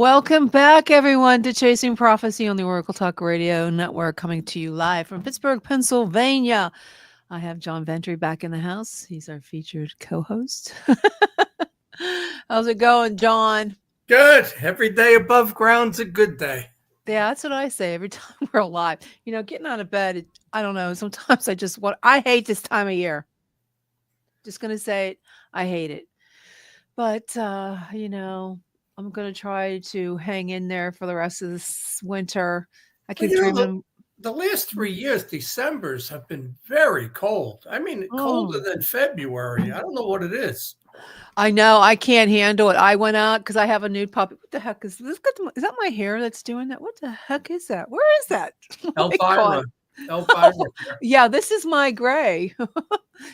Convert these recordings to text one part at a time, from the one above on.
Welcome back, everyone, to Chasing Prophecy on the Oracle Talk Radio Network, coming to you live from Pittsburgh, Pennsylvania. I have John Ventry back in the house. He's our featured co-host. How's it going, John? Good. Every day above ground's a good day. Yeah, that's what I say every time we're alive. You know, getting out of bed, I don't know. Sometimes I hate this time of year. Just going to say it. I hate it. But, I'm going to try to hang in there for the rest of this winter. I keep dreaming. The last 3 years, Decembers have been very cold. I mean, colder than February. I don't know what it is. I know. I can't handle it. I went out because I have a new puppy. What the heck is this? Is that my hair that's doing that? What the heck is that? Where is that? Elvira. Yeah, this is my gray.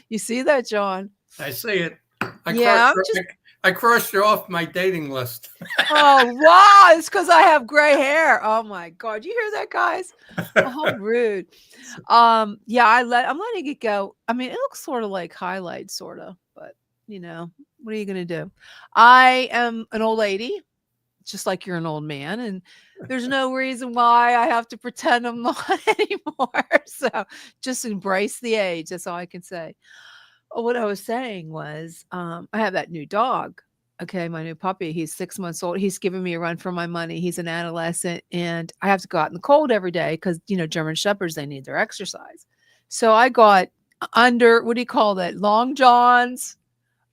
You see that, John? I see it. I crossed you off my dating list. Oh, wow. It's because I have gray hair. Oh, my God. You hear that, guys? Oh, rude. I'm letting it go. I mean, it looks sort of like highlights, sort of. But, what are you going to do? I am an old lady, just like you're an old man. And there's no reason why I have to pretend I'm not anymore. So just embrace the age. That's all I can say. What I was saying was, I have that new dog. Okay, my new puppy. He's 6 months old. He's giving me a run for my money. He's an adolescent, and I have to go out in the cold every day because German Shepherds, they need their exercise. So I got what do you call that? Long johns.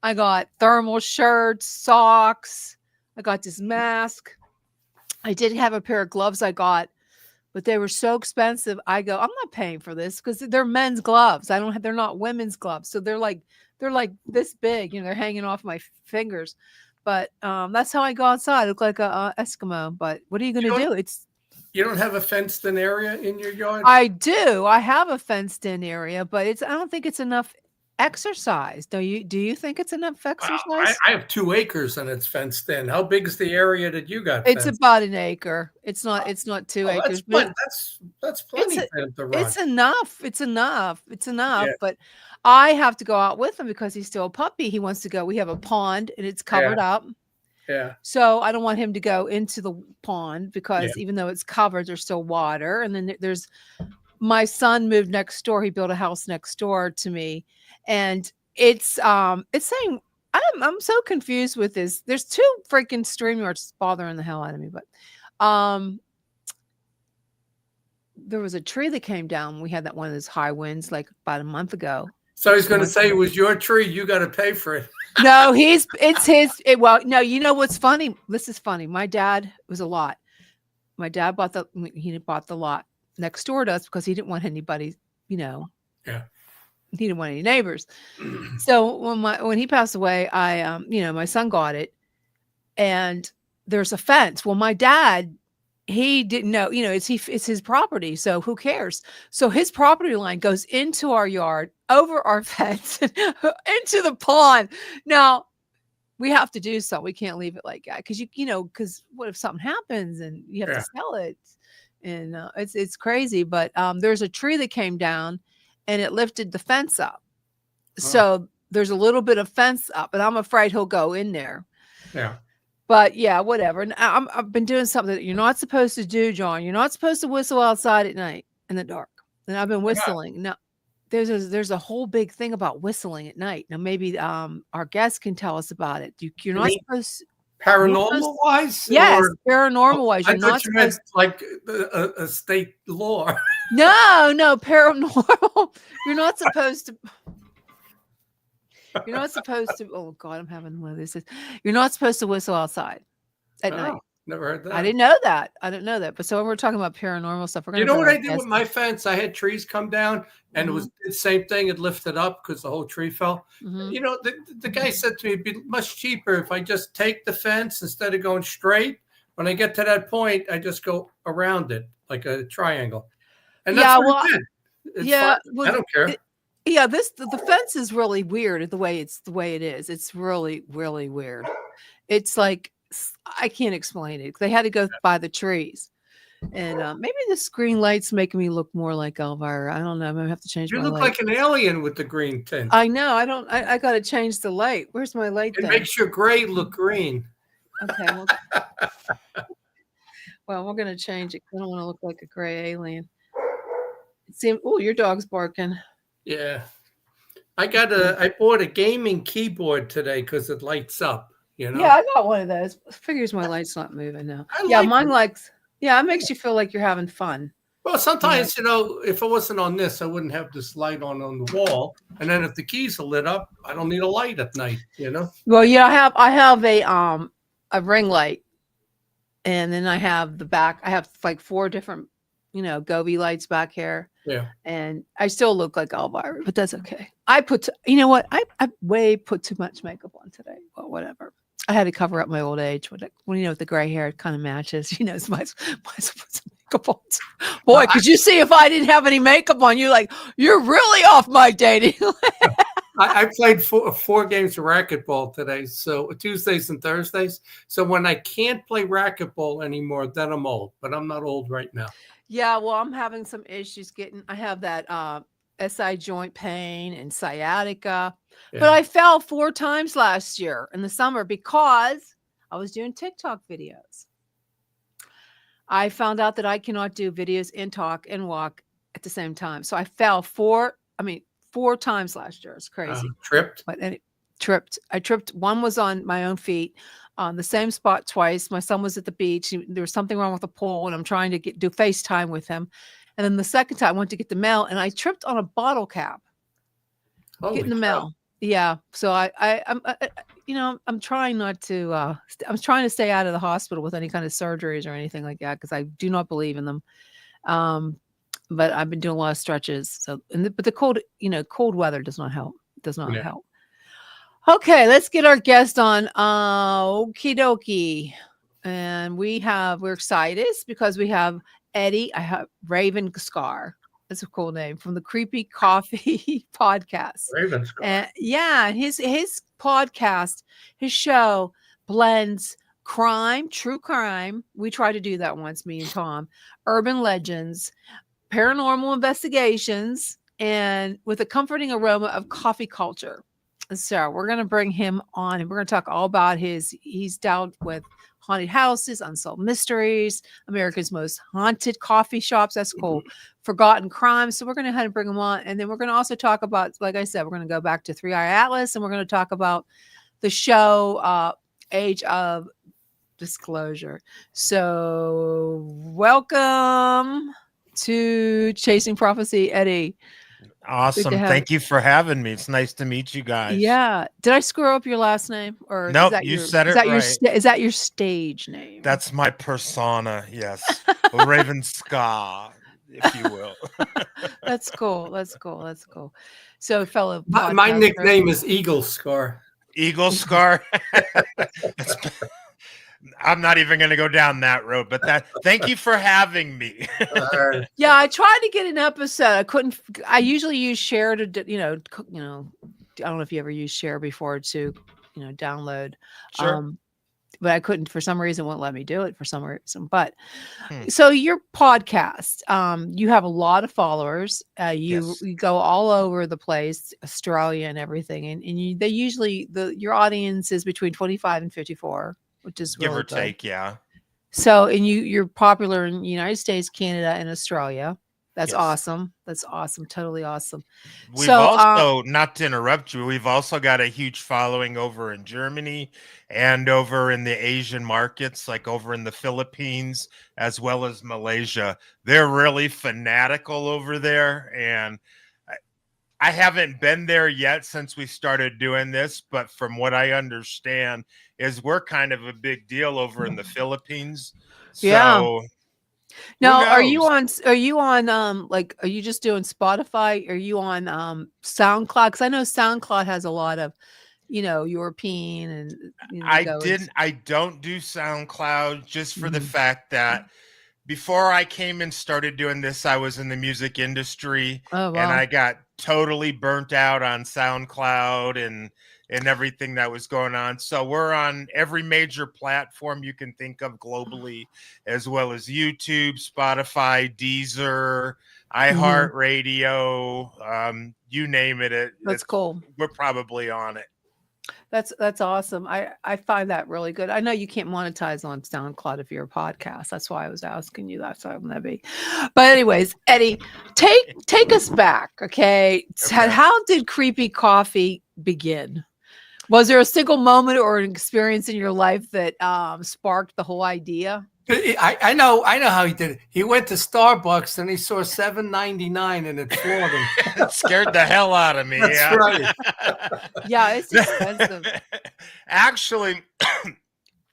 I got thermal shirts, socks. I got this mask. I did have a pair of gloves I got, but they were so expensive. I go, I'm not paying for this because they're men's gloves. They're not women's gloves. So they're like this big, they're hanging off my fingers. But that's how I go outside. I look like a Eskimo. But what are you going to do? You don't have a fenced in area in your yard? I do. I have a fenced in area, but I don't think it's enough exercise. Do you think it's enough exercise? I have 2 acres and it's fenced in. How big is the area that you got? It's about an acre. It's not 2 acres. That's plenty to run. It's enough. Yeah. But I have to go out with him because he's still a puppy. He wants to go. We have a pond and it's covered up. Yeah. So I don't want him to go into the pond because even though it's covered, there's still water. And then there's my son moved next door. He built a house next door to me. And it's saying I'm so confused with this. There's 2 freaking StreamYards bothering the hell out of me, but there was a tree that came down. We had that one of those high winds like about a month ago. So he's going to say it was your tree. You got to pay for it. No, it's his. No, you know what's funny? This is funny. My dad was a lot. My dad bought the lot next door to us because he didn't want anybody, Yeah. He didn't want any neighbors. So when he passed away, my son got it, and there's a fence. Well, my dad, he didn't know, it's his property. So who cares? So his property line goes into our yard, over our fence, into the pond. Now we have to do something. We can't leave it like that because because what if something happens and you have to sell it? And it's crazy. But there's a tree that came down and it lifted the fence up. So there's a little bit of fence up, and I'm afraid he'll go in there. Yeah. But yeah, whatever. And I've been doing something that you're not supposed to do, John. You're not supposed to whistle outside at night in the dark. And I've been whistling. Now, there's a whole big thing about whistling at night. Now, maybe our guests can tell us about it. You're not supposed to. Paranormal wise? Yes, paranormal wise. You're not supposed like a state law. No, paranormal. You're not supposed to. You're not supposed to. Oh God, I'm having one of these. You're not supposed to whistle outside at night. Never heard that. I didn't know that. But so when we're talking about paranormal stuff, we're going to. You know what I did with my fence? I had trees come down, and it was the same thing. It lifted up because the whole tree fell. The guy said to me, "It'd be much cheaper if I just take the fence instead of going straight. When I get to that point, I just go around it like a triangle." And that's what I did. It's fine. I don't care. The fence is really weird the way it is. It's really, really weird. It's like I can't explain it. They had to go by the trees, and maybe the screen light's making me look more like Elvira. I don't know. I'm gonna have to change. You my look light. like an alien with the green tint. I know. I got to change the light. Where's my light? It makes your gray look green. Okay. Well, we're gonna change it. I don't want to look like a gray alien. Oh, your dog's barking. Yeah. I bought a gaming keyboard today because it lights up, you know? Yeah, I got one of those. Figures my light's not moving now. I Yeah, like mine it. likes. Yeah, it makes you feel like you're having fun. Well, sometimes, if it wasn't on this, I wouldn't have this light on the wall. And then if the keys are lit up, I don't need a light at night, you know? Well, yeah, I have a ring light, and then I have the back. I have like 4 different, Gobi lights back here. Yeah. And I still look like Elvira, but that's okay. I put too much makeup on today. Well, whatever. I had to cover up my old age with the gray hair. It kind of matches. Might as well put some makeup on. Boy, could you see if I didn't have any makeup on? You're really off my dating. I played 4 games of racquetball today, so Tuesdays and Thursdays. So when I can't play racquetball anymore, then I'm old. But I'm not old right now. Yeah, well, I'm having some issues I have that SI joint pain and sciatica. Yeah. But I fell 4 times last year in the summer because I was doing TikTok videos. I found out that I cannot do videos and talk and walk at the same time. So I fell 4 times last year. It's crazy. Tripped? Tripped. I tripped. One was on my own feet on the same spot twice. My son was at the beach. There was something wrong with the pole, and I'm trying to do FaceTime with him. And then the second time I went to get the mail, and I tripped on a bottle cap. Getting the mail. Yeah. So I'm trying not to. I'm trying to stay out of the hospital with any kind of surgeries or anything like that because I do not believe in them. But I've been doing a lot of stretches. So, but the cold weather does not help. Does not help. Okay, let's get our guest on. Okie dokie. And we're excited because we have Eddie Ravenscar. That's a cool name, from the Creepy Coffee podcast. Ravenscar. And his podcast, his show blends true crime. We tried to do that once, me and Tom, urban legends, paranormal investigations, and with a comforting aroma of coffee culture. So we're going to bring him on, and we're going to talk all about he's dealt with haunted houses, unsolved mysteries, America's most haunted coffee shops. That's cool. Forgotten crimes. So we're going to head and bring him on. And then we're going to also talk about, like I said, we're going to go back to 3 Eye Atlas, and we're going to talk about the show, Age of Disclosure. So welcome to Chasing Prophecy, Eddie. Awesome. Thank you for having me. It's nice to meet you guys. Yeah. Did I screw up your last name? Or nope, you said it right. Is that your stage name? That's my persona. Yes. Ravenscar, if you will. That's cool. That's cool. That's cool. So, fellow. My nickname is Eagle Scar. Eagle Scar. I'm not even going to go down that road, but thank you for having me. Yeah, I tried to get an episode. I couldn't. I usually use Share to, I don't know if you ever used Share before to, download. Sure. But I couldn't, for some reason, won't let me do it for some reason. But so your podcast, you have a lot of followers. You go all over the place, Australia and everything. And they usually, your audience is between 25 and 54. Which is give really or good. take, yeah. So, and you're popular in the United States, Canada, and Australia. That's awesome. That's awesome. Totally awesome. We've also, not to interrupt you, we've also got a huge following over in Germany and over in the Asian markets, like over in the Philippines, as well as Malaysia. They're really fanatical over there. And I haven't been there yet since we started doing this, but from what I understand is we're kind of a big deal over in the Philippines. So now, are you on are you just doing Spotify? Are you on SoundCloud? Because I know SoundCloud has a lot of, European and I don't do SoundCloud just for the fact that before I came and started doing this, I was in the music industry and I got totally burnt out on SoundCloud and everything that was going on. So we're on every major platform you can think of globally, as well as YouTube, Spotify, Deezer, iHeartRadio, you name it. That's cool. We're probably on it. That's awesome. I find that really good. I know you can't monetize on SoundCloud if you're a podcast. That's why I was asking you that. So maybe. But anyways, Eddie, take us back, okay? Okay. How did Creepy Coffee begin? Was there a single moment or an experience in your life that sparked the whole idea? I know how he did it. He went to Starbucks and he saw $7.99 and it floored him. It scared the hell out of me. That's yeah. right. Yeah, it's expensive. Actually,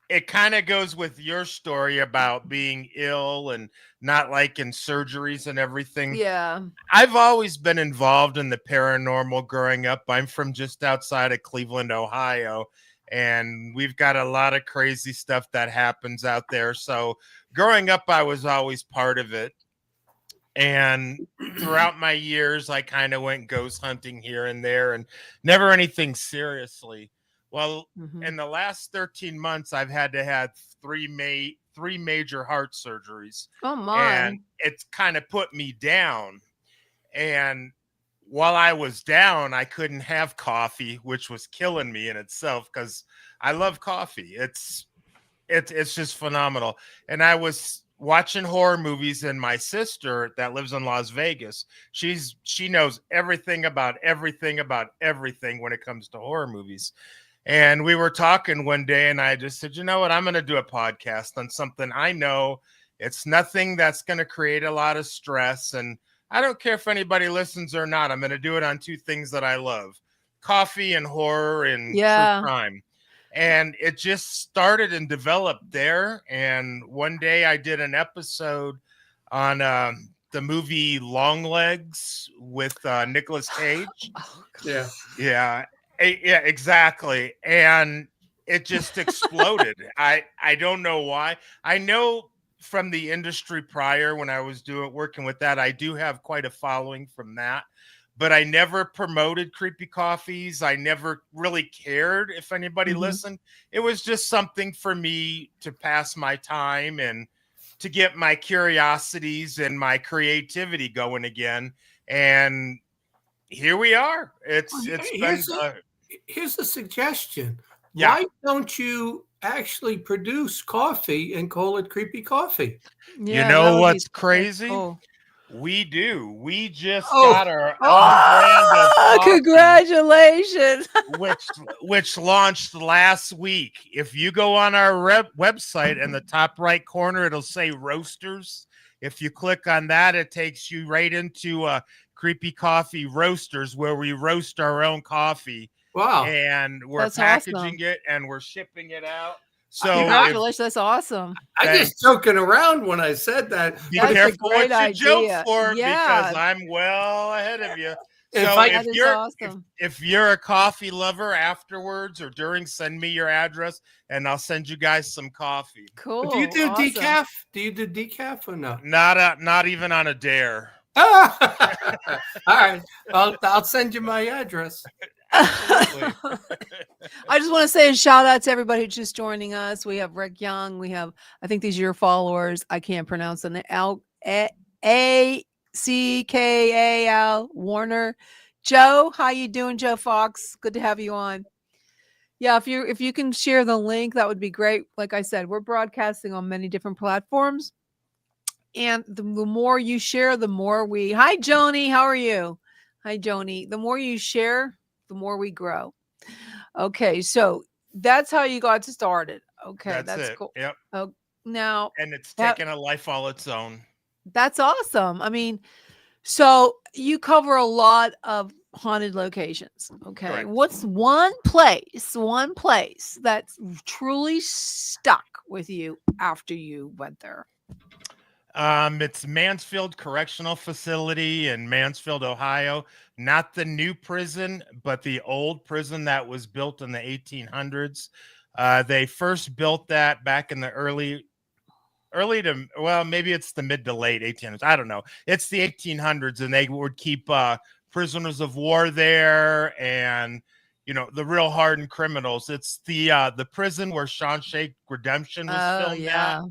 it kind of goes with your story about being ill and not liking surgeries and everything. Yeah. I've always been involved in the paranormal growing up. I'm from just outside of Cleveland, Ohio, and we've got a lot of crazy stuff that happens out there. So growing up, I was always part of it. And throughout my years, I kind of went ghost hunting here and there and never anything seriously. Well, in the last 13 months, I've had to have three major heart surgeries. Oh my. And it's kind of put me down. And while I was down, I couldn't have coffee, which was killing me in itself because I love coffee. It's just phenomenal. And I was watching horror movies, and my sister that lives in Las Vegas, she knows everything about everything when it comes to horror movies. And we were talking one day, and I just said, you know what, I'm going to do a podcast on something I know. It's nothing that's going to create a lot of stress, and I don't care if anybody listens or not. I'm going to do it on two things that I love: coffee and horror and true crime. And it just started and developed there. And one day I did an episode on the movie Longlegs with Nicolas Cage. Yeah. Yeah, exactly. And it just exploded. I don't know why. I know from the industry prior when I was working with that, I do have quite a following from that. But I never promoted Creepy Coffees. I never really cared if anybody listened. It was just something for me to pass my time and to get my curiosities and my creativity going again. And here we are. Here's a suggestion. Yeah. Why don't you actually produce coffee and call it Creepy Coffee? Yeah, you know what's crazy? Cool. We do. We just got our own brand of coffee, congratulations. which launched last week. If you go on our website in the top right corner, it'll say Roasters. If you click on that, it takes you right into Creepy Coffee Roasters, where we roast our own coffee. Wow. And we're That's packaging awesome. it and we're shipping it out. So congratulations, that's awesome. I just joking around when I said that. Be That's a careful what great you joke idea. for, Yeah. because I'm well ahead of you. If So I- That is awesome. if you're a coffee lover, afterwards or during, send me your address and I'll send you guys some coffee. Cool. Do you do awesome. decaf? Do you do decaf or no? Not even on a dare. All right. I'll send you my address. Absolutely. I just want to say a shout out to everybody who's just joining us. We have Rick Young. We have, I think these are your followers. I can't pronounce the name. ACKAL Warner. Joe, how you doing, Joe Fox? Good to have you on. Yeah, if you can share the link, that would be great. Like I said, we're broadcasting on many different platforms. And the more you share, the more we. Hi, Joni. How are you? Hi, Joni. The more you share, the more we grow. Okay, so that's how you got started. Okay, that's it. cool. Yep. Oh, now, And it's taken a life all its own. that's awesome. I mean, so you cover a lot of haunted locations. Okay, Correct. what's one place that's truly stuck with you after you went there? It's Mansfield Correctional Facility in Mansfield, Ohio. Not the new prison, but the old prison that was built in the 1800s. They first built that back in the early to, well, maybe it's the mid to late 1800s. I don't know. It's the 1800s, and they would keep prisoners of war there, and the real hardened criminals. It's the prison where Shawshank Redemption was filmed at.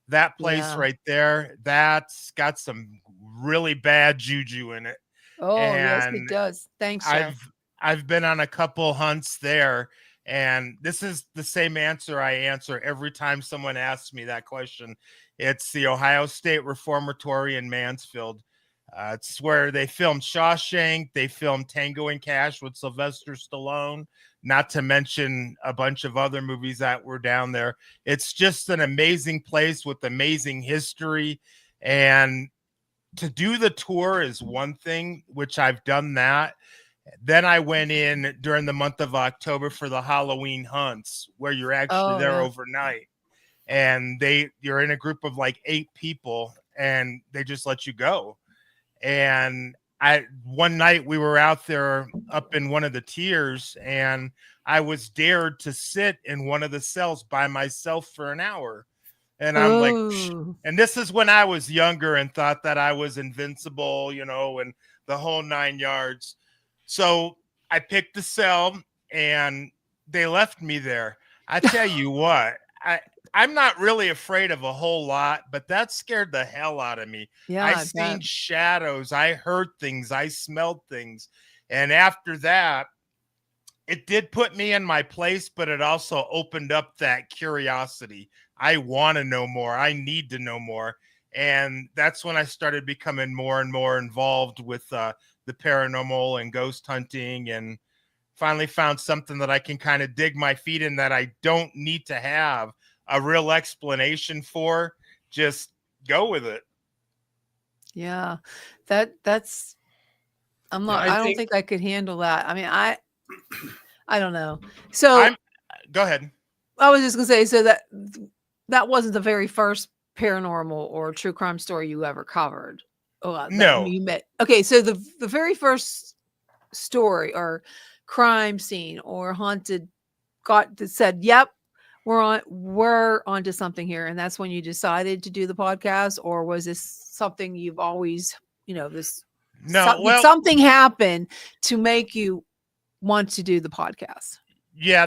That place right there, that's got some really bad juju in it. Oh, yes, it does. Thanks, Joe. I've been on a couple hunts there, And this is the same answer I answer every time someone asks me that question. It's the Ohio State Reformatory in Mansfield. It's where they filmed Shawshank. They filmed Tango and Cash with Sylvester Stallone, not to mention a bunch of other movies that were down there. It's just an amazing place with amazing history. And to do the tour is one thing, which I've done that. Then I went in during the month of October for the Halloween hunts, where you're actually there overnight, and you're in a group of like 8 people, and they just let you go. And one night we were out there up in one of the tiers, and I was dared to sit in one of the cells by myself for an hour. And I'm like, and this is when I was younger and thought that I was invincible, and the whole 9 yards. So I picked the cell and they left me there. I tell you what, I'm not really afraid of a whole lot, but that scared the hell out of me. Yeah, I seen shadows. I heard things. I smelled things. And after that, it did put me in my place, but it also opened up that curiosity. I want to know more. I need to know more. And that's when I started becoming more and more involved with the paranormal and ghost hunting, and finally found something that I can kind of dig my feet in, that I don't need to have a real explanation for. Just go with it. Yeah. That's I'm not, I don't think I could handle that. I mean, I don't know. So go ahead. I was just gonna say, so that wasn't the very first paranormal or true crime story you ever covered. No. You met. Okay, so the very first story or crime scene or haunted that said, "Yep, we're onto something here," and that's when you decided to do the podcast, or was this something you've always, this? No, something happened to make you want to do the podcast. Yeah,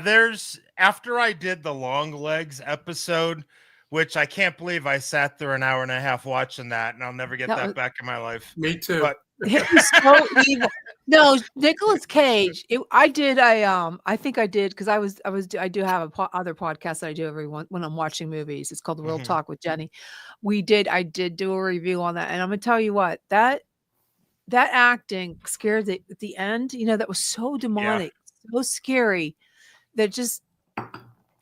after I did the Long Legs episode, which I can't believe I sat there an hour and a half watching that, and I'll never get that back in my life. Me too. But it was so evil. No, Nicolas Cage. I think I did, because I do have other podcast that I do when I'm watching movies. It's called Real Talk with Jenny. I did do a review on that, and I'm gonna tell you what, that acting scared at the end. That was so demonic, so scary, that just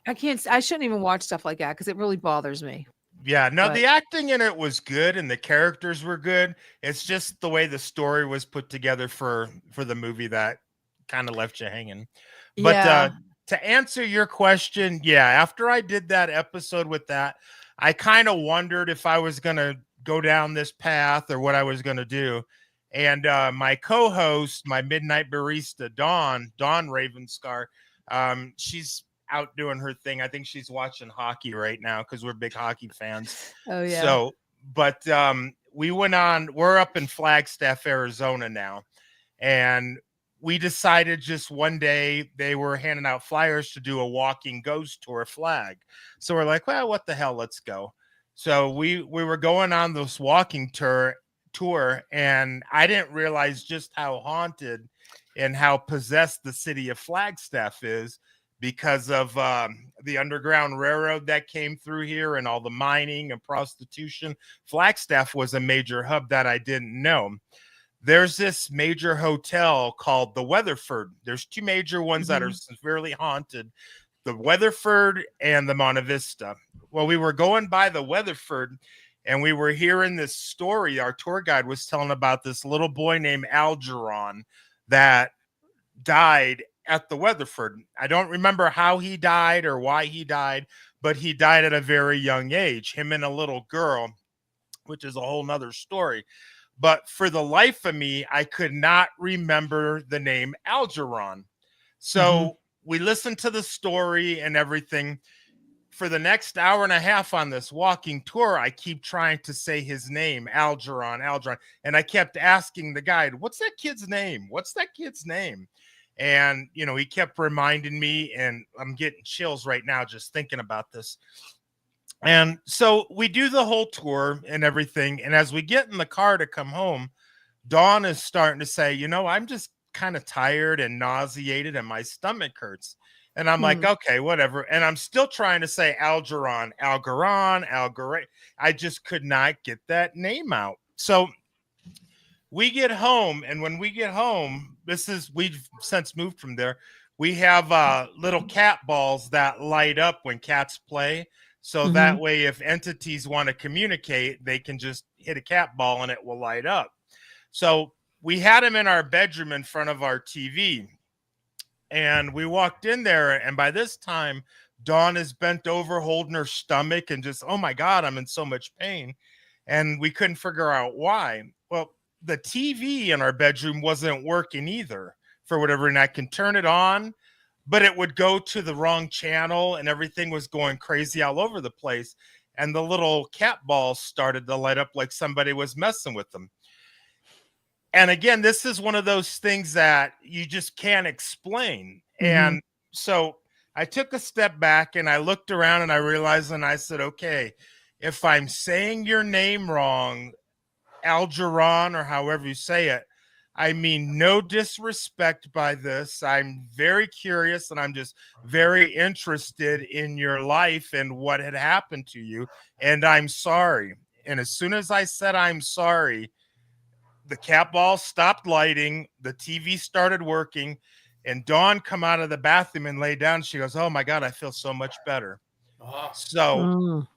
I shouldn't even watch stuff like that, because it really bothers me. Yeah, no, the acting in it was good and the characters were good. It's just the way the story was put together for the movie that kind of left you hanging. But to answer your question, after I did that episode with that, I kind of wondered if I was going to go down this path or what I was going to do. And my co-host, my midnight barista, Dawn Ravenscar, she's out doing her thing. I think she's watching hockey right now, because we're big hockey fans. Oh yeah. So, but we're up in Flagstaff, Arizona now, and we decided just one day they were handing out flyers to do a walking ghost tour flag. So we're like, well, what the hell, let's go. So we were going on this walking tour, and I didn't realize just how haunted and how possessed the city of Flagstaff is, because of the Underground Railroad that came through here and all the mining and prostitution. Flagstaff was a major hub that I didn't know. There's this major hotel called the Weatherford. There's 2 major ones that are severely haunted, the Weatherford and the Monte Vista. Well, we were going by the Weatherford, and we were hearing this story. Our tour guide was telling about this little boy named Algernon that died at the Weatherford. I don't remember how he died or why he died, but he died at a very young age, him and a little girl, which is a whole nother story. But for the life of me, I could not remember the name Algernon. So we listened to the story and everything. For the next hour and a half on this walking tour, I keep trying to say his name, Algernon. And I kept asking the guide, what's that kid's name? What's that kid's name? And, he kept reminding me, and I'm getting chills right now just thinking about this. And so we do the whole tour and everything. And as we get in the car to come home, Dawn is starting to say, I'm just kind of tired and nauseated and my stomach hurts. And I'm like, okay, whatever. And I'm still trying to say Algeron, Algaran. I just could not get that name out. So we get home, and when we get home, we've since moved from there. We have little cat balls that light up when cats play. So that way, if entities want to communicate, they can just hit a cat ball and it will light up. So we had them in our bedroom in front of our TV. And we walked in there, and by this time, Dawn is bent over holding her stomach and just, oh my God, I'm in so much pain. And we couldn't figure out why. Well, the TV in our bedroom wasn't working either for whatever, and I can turn it on, but it would go to the wrong channel and everything was going crazy all over the place. And the little cat balls started to light up like somebody was messing with them. And again, this is one of those things that you just can't explain. And so I took a step back and I looked around and I realized, and I said, okay, if I'm saying your name wrong, Algeron, or however you say it, I mean no disrespect by this. I'm very curious and I'm just very interested in your life and what had happened to you. And I'm sorry. And as soon as I said I'm sorry, the cat ball stopped lighting, the TV started working, and Dawn come out of the bathroom and lay down. She goes, oh my God, I feel so much better. So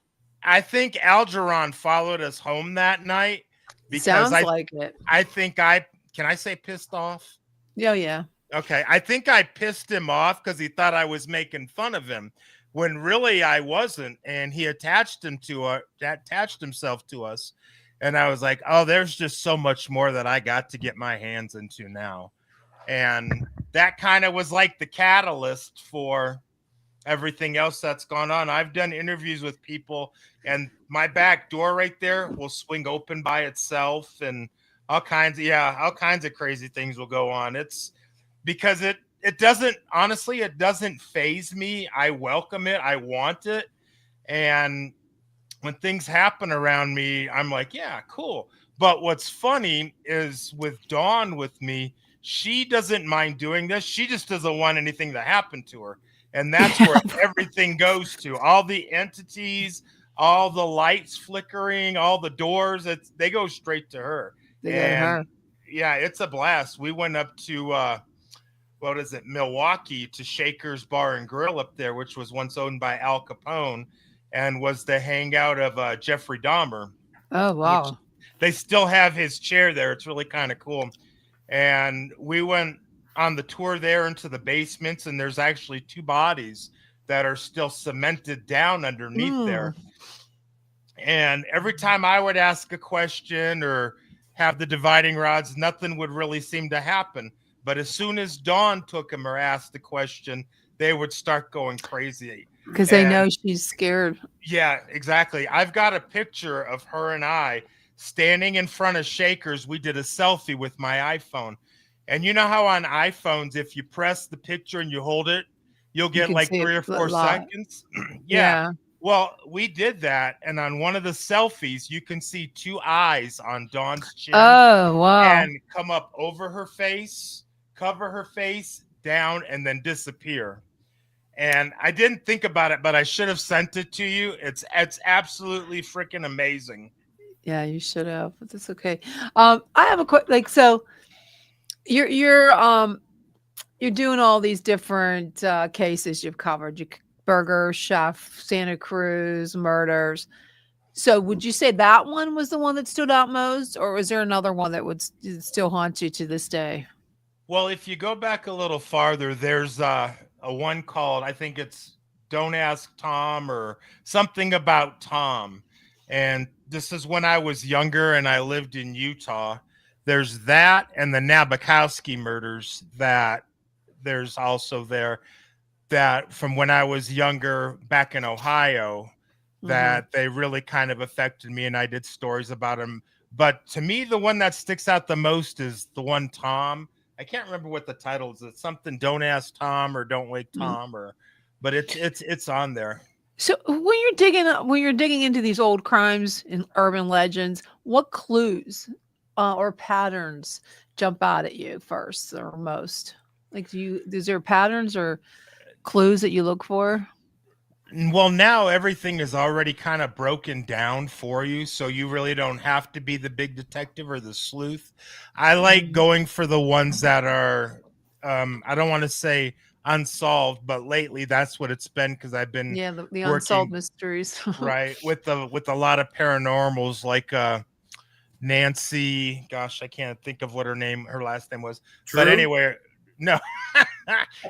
I think Algeron followed us home that night because like it. I think can I say pissed off? Yeah. Okay. I think I pissed him off because he thought I was making fun of him when really I wasn't. And he attached himself to us. And I was like, oh, there's just so much more that I got to get my hands into now. And that kind of was like the catalyst for everything else that's gone on. I've done interviews with people, and my back door right there will swing open by itself, and all kinds of crazy things will go on. It's because it doesn't faze me. I welcome it. I want it. And when things happen around me, I'm like, yeah, cool. But what's funny is with Dawn with me, she doesn't mind doing this. She just doesn't want anything to happen to her. And that's where everything goes to. All the entities, all the lights flickering, all the doors, they go straight to her. Yeah, it's a blast. We went up to Milwaukee, to Shaker's Bar and Grill up there, which was once owned by Al Capone and was the hangout of Jeffrey Dahmer. Oh, wow. They still have his chair there. It's really kind of cool. And we went on the tour there into the basements, and there's actually 2 bodies that are still cemented down underneath there. And every time I would ask a question or have the dividing rods, nothing would really seem to happen. But as soon as Dawn took him or asked the question, they would start going crazy. Because they know she's scared. Yeah, exactly. I've got a picture of her and I standing in front of Shakers. We did a selfie with my iPhone. And you know how on iPhones, if you press the picture and you hold it, you'll get like 3 or 4 seconds. Yeah. Well, we did that. And on one of the selfies, you can see 2 eyes on Dawn's chin. Oh, wow. And come up over her face, cover her face, down, and then disappear. And I didn't think about it, but I should have sent it to you. It's absolutely freaking amazing. Yeah, you should have, but that's okay. I have a quick, so you're doing all these different cases you've covered. Burger, Chef, Santa Cruz, murders. So would you say that one was the one that stood out most, or was there another one that would still haunt you to this day? Well, if you go back a little farther, there's a one called, I think it's Don't Ask Tom or something about Tom. And this is when I was younger and I lived in Utah. There's that and the Nabokowski murders that there's also there that from when I was younger back in Ohio that they really kind of affected me, and I did stories about them. But to me, the one that sticks out the most is the one Tom. I can't remember what the title is. It's something Don't Ask Tom or Don't Wake Tom, but it's on there. So when you're digging into these old crimes and urban legends, what clues or patterns jump out at you first or most? Like, is there patterns or? clues that you look for? Well, now everything is already kind of broken down for you, so you really don't have to be the big detective or the sleuth. I like going for the ones that are, I don't want to say unsolved, but lately that's what it's been because I've been Yeah, the unsolved working mysteries. right with a lot of paranormals, like Nancy. Gosh, I can't think of what her last name was, but True. anyway, no.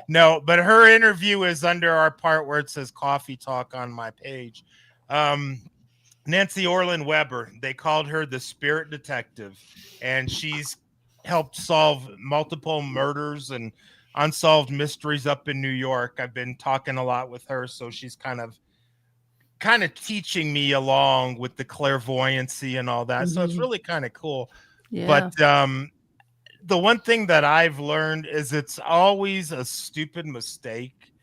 No, but her interview is under our part where it says coffee talk on my page. Nancy Orlin Weber, they called her the spirit detective, and she's helped solve multiple murders and unsolved mysteries up in New York. I've been talking a lot with her, so she's kind of teaching me along with the clairvoyancy and all that. So it's really kind of cool. Yeah. But the one thing that I've learned is it's always a stupid mistake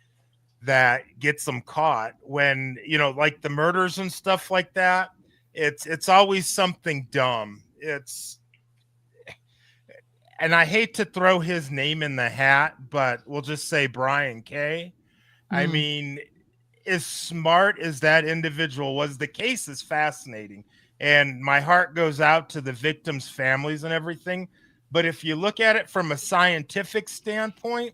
that gets them caught when, like the murders and stuff like that. It's always something dumb. And I hate to throw his name in the hat, but we'll just say Brian K. I mean, as smart as that individual was, the case is fascinating. And my heart goes out to the victims' families and everything. But if you look at it from a scientific standpoint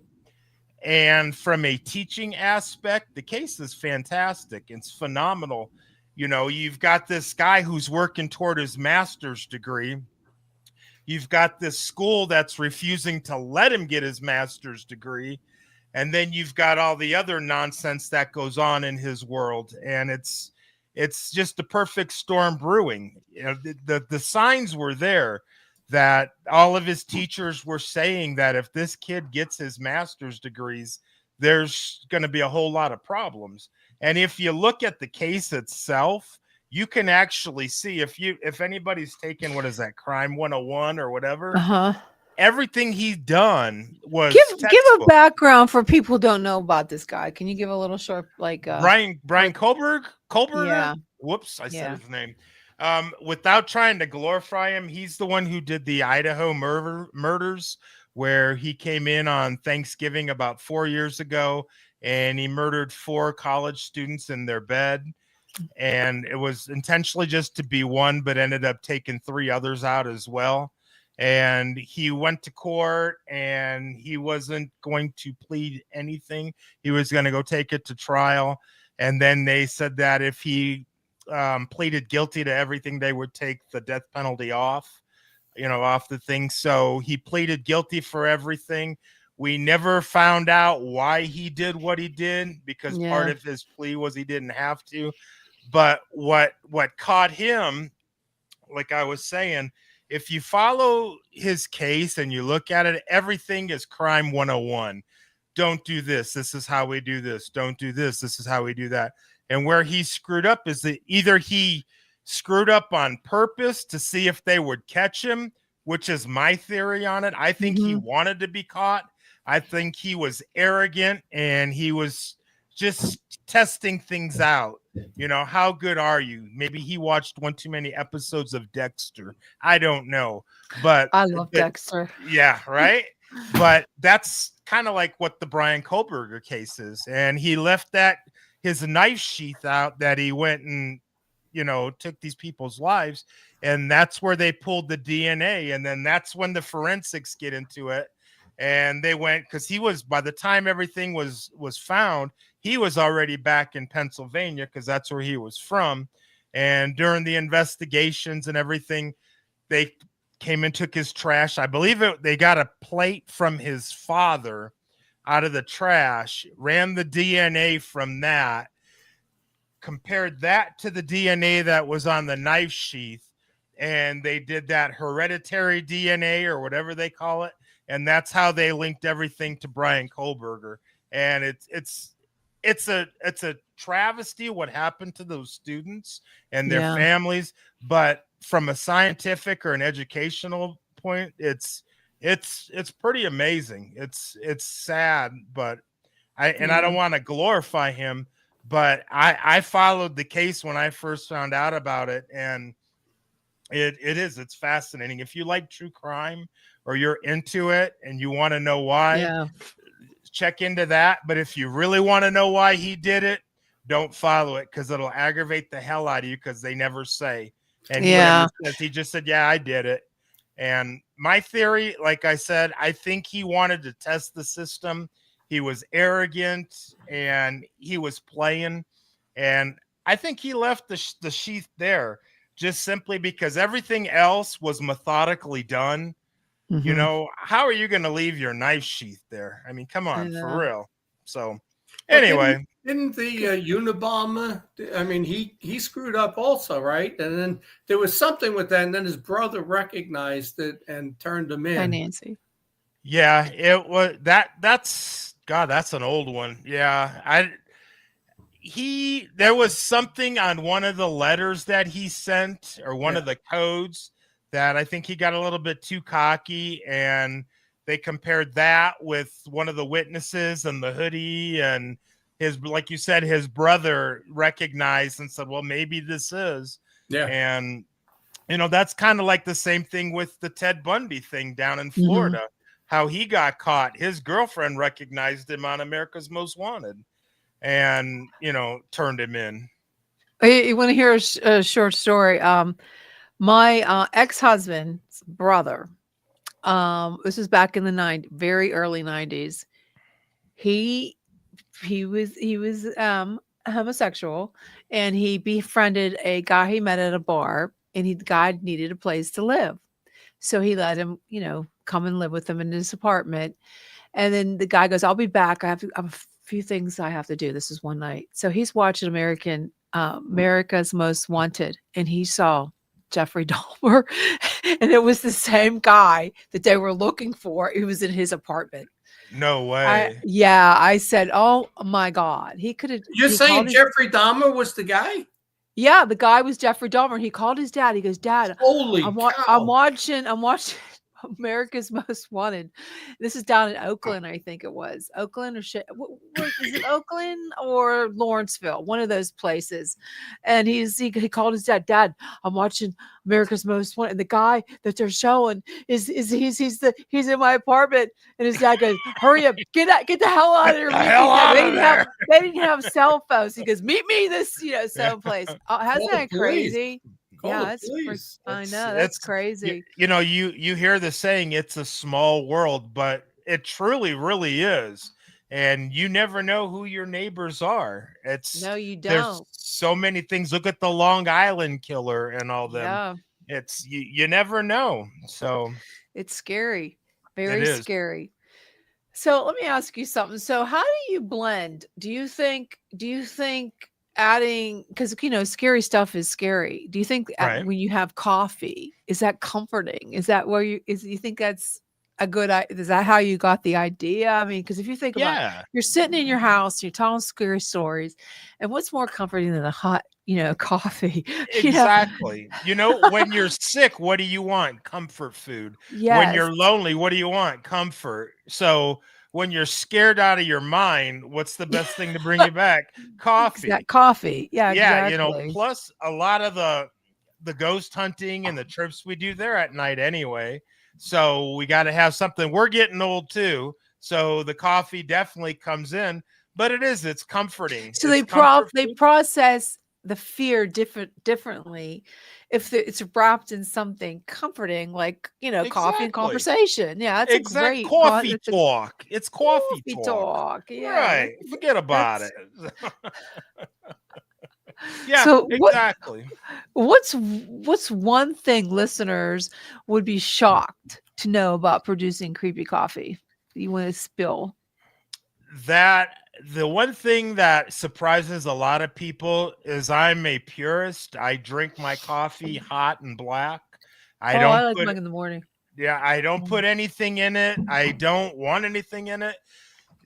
and from a teaching aspect, the case is fantastic. It's phenomenal. You've got this guy who's working toward his master's degree. You've got this school that's refusing to let him get his master's degree. And then you've got all the other nonsense that goes on in his world. And it's just the perfect storm brewing. The signs were there that all of his teachers were saying that if this kid gets his master's degrees, there's going to be a whole lot of problems. And if you look at the case itself, you can actually see if anybody's taken, what is that, Crime 101 or whatever, everything he's done was give a background for people who don't know about this guy. Can you give a little short, like Brian Kohlberger? Yeah. Whoops, I said his name. Without trying to glorify him, he's the one who did the Idaho murders, where he came in on Thanksgiving about 4 years ago, and he murdered 4 college students in their bed. And it was intentionally just to be one, but ended up taking 3 others out as well. And he went to court and he wasn't going to plead anything. He was going to go take it to trial. And then they said that if he pleaded guilty to everything, they would take the death penalty off the thing. So he pleaded guilty for everything. We never found out why he did what he did, because part of his plea was he didn't have to. But what caught him, like I was saying, if you follow his case and you look at it, everything is Crime 101. Don't do this. This is how we do this. Don't do this. This is how we do that. And where he screwed up is that either he screwed up on purpose to see if they would catch him, which is my theory on it. I think he wanted to be caught. I think he was arrogant and he was just testing things out. How good are you? Maybe he watched one too many episodes of Dexter. I don't know, but I love Dexter. Yeah, right. But that's kind of like what the Brian Kohlberger case is. And he left his knife sheath out that he went and, took these people's lives. And that's where they pulled the DNA. And then that's when the forensics get into it. And they went, because he was, by the time everything was found, he was already back in Pennsylvania, because that's where he was from. And during the investigations and everything, they came and took his trash. I believe they got a plate from his father out of the trash, ran the DNA from that, compared that to the DNA that was on the knife sheath, and they did that hereditary DNA or whatever they call it. And that's how they linked everything to Brian Kohlberger. And it's a travesty what happened to those students and their families. But from a scientific or an educational point, it's pretty amazing. It's sad, but I don't want to glorify him, but I followed the case when I first found out about it, and it's fascinating. If you like true crime or you're into it and you want to know why, check into that. But if you really want to know why he did it, don't follow it, because it'll aggravate the hell out of you, because they never say. And he never says. He just said, yeah, I did it. And my theory, like I said, I think he wanted to test the system. He was arrogant and he was playing. And I think he left the sheath there just simply because everything else was methodically done. You know, how are you going to leave your knife sheath there? I mean, come on, for real. So anyway. Didn't the Unabomber, I mean, he screwed up also, right? And then there was something with that, and then his brother recognized it and turned him in. Hi, Nancy. Yeah, it was that's God, that's an old one. Yeah. There was something on one of the letters that he sent, or one of the codes, that I think he got a little bit too cocky, and they compared that with one of the witnesses and the hoodie, and like you said, his brother recognized and said, well, maybe this is. Yeah. And, that's kind of like the same thing with the Ted Bundy thing down in Florida, how he got caught. His girlfriend recognized him on America's Most Wanted and, turned him in. You want to hear a short story? My ex-husband's brother, this was back in the very early 90s. He was homosexual, and he befriended a guy he met at a bar, and the guy needed a place to live. So he let him, come and live with him in his apartment. And then the guy goes, I'll be back. I have a few things I have to do. This is one night. So he's watching America's Most Wanted, and he saw Jeffrey Dahmer, and it was the same guy that they were looking for. He was in his apartment. No way. I said, oh my God, he could have. You're saying Jeffrey Dahmer was the guy? Yeah, the guy was Jeffrey Dahmer. He called his dad. He goes, Dad, holy I'm watching America's Most Wanted. This is down in Oakland, I think it was. Oakland or is it Oakland or Lawrenceville? One of those places. And he called his dad. Dad, I'm watching America's Most Wanted. And the guy that they're showing he's in my apartment. And his dad goes, hurry up, get the hell out of here. They didn't have cell phones. He goes, meet me this someplace. Hasn't that crazy? Yeah, I know, that's crazy. You hear the saying, it's a small world, but it truly, really is. And you never know who your neighbors are. No, you don't. There's so many things. Look at the Long Island killer and all them. Yeah. It's you never know. So it's scary. Very scary. So let me ask you something. So how do you blend? Do you think adding, because scary stuff is scary. Do you think when you have coffee, is that comforting? Is that where you think that's a good idea? Is that how you got the idea? I mean, because if you think about it, you're sitting in your house, you're telling scary stories, and what's more comforting than a hot coffee? Exactly. When you're sick, what do you want? Comfort food. Yes. When you're lonely, what do you want? Comfort. So when you're scared out of your mind, what's the best thing to bring you back? Coffee. Coffee. Yeah, exactly. Plus a lot of the ghost hunting and the trips we do there at night anyway. So we got to have something. We're getting old too. So the coffee definitely comes in, but it's comforting. So they process the fear differently if it's wrapped in something comforting, like coffee and conversation. Yeah, that's exactly. Coffee talk. It's coffee talk. Yeah, right. Forget about it. Yeah, so exactly. What's one thing listeners would be shocked to know about producing creepy coffee? You want to spill? That the one thing that surprises a lot of people is I'm a purist. I drink my coffee hot and black. I like mine in the morning. Yeah, I don't put anything in it. I don't want anything in it.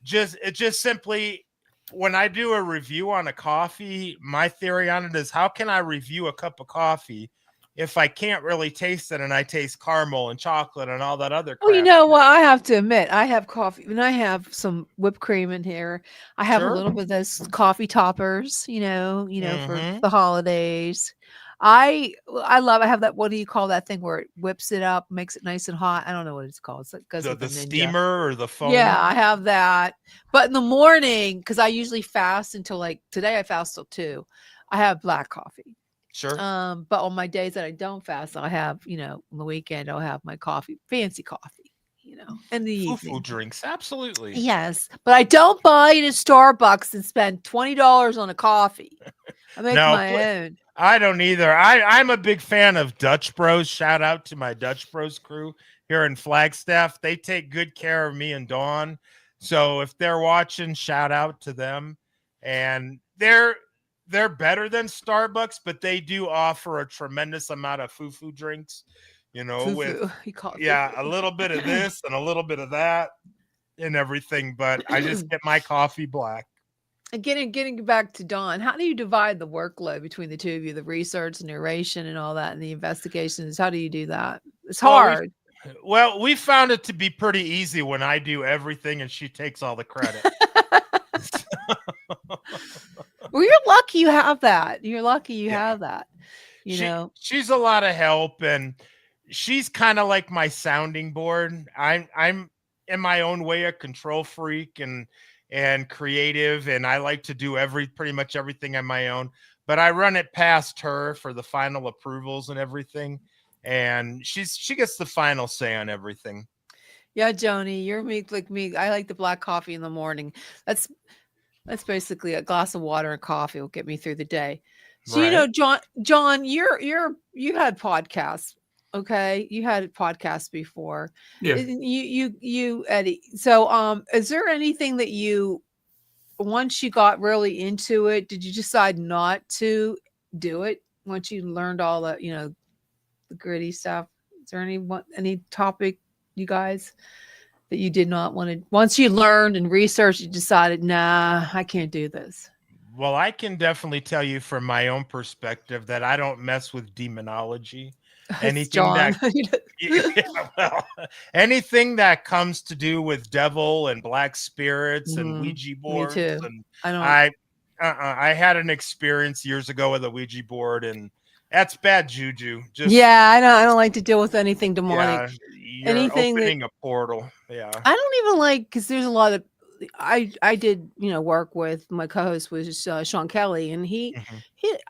It just simply, when I do a review on a coffee, my theory on it is, how can I review a cup of coffee if I can't really taste it and I taste caramel and chocolate and all that other crap? Well, I have to admit, I have coffee and I have some whipped cream in here. I have a little bit of those coffee toppers, for the holidays. I have that. What do you call that thing where it whips it up, makes it nice and hot? I don't know what it's called. It goes with The the Ninja. steamer or the foam? Yeah, I have that. But in the morning, because I usually fast until like today, I fast till 2. I have black coffee. Sure. But on my days that I don't fast, I have, on the weekend, I'll have my coffee, fancy coffee, in the Foo-foo evening. drinks, absolutely. Yes, but I don't buy it at Starbucks and spend $20 on a coffee. I make my own. I don't either. I'm a big fan of Dutch Bros. Shout out to my Dutch Bros crew here in Flagstaff. They take good care of me and Dawn. So if they're watching, shout out to them. And they're better than Starbucks, but they do offer a tremendous amount of foo-foo drinks, with a little bit of this and a little bit of that and everything. But I just get my coffee black. And getting back to Dawn, how do you divide the workload between the two of you, the research, narration, and all that, and the investigations? How do you do that? It's hard. Well, we found it to be pretty easy when I do everything and she takes all the credit. Well, you're lucky you have that. You're lucky you have that. She's a lot of help, and she's kind of like my sounding board. I'm in my own way a control freak and creative, and I like to do pretty much everything on my own. But I run it past her for the final approvals and everything, and she gets the final say on everything. Yeah, Joni, you're like me. I like the black coffee in the morning. That's basically a glass of water and coffee will get me through the day. So right. John, you had podcasts, okay? You had podcasts before. Yeah. You Eddie. So is there anything that once you got really into it, did you decide not to do it once you learned all the the gritty stuff? Is there any topic, you guys, that you did not want to, once you learned and researched, you decided, nah, I can't do this? Well, I can definitely tell you from my own perspective that I don't mess with demonology. Anything anything that comes to do with devil and black spirits and Ouija boards. Me too. And I had an experience years ago with a Ouija board, and that's bad juju. I don't like to deal with anything demonic. Yeah, anything opening a portal. Yeah. I don't even like, because there's a lot of, I did work with, my co-host was Sean Kelly, and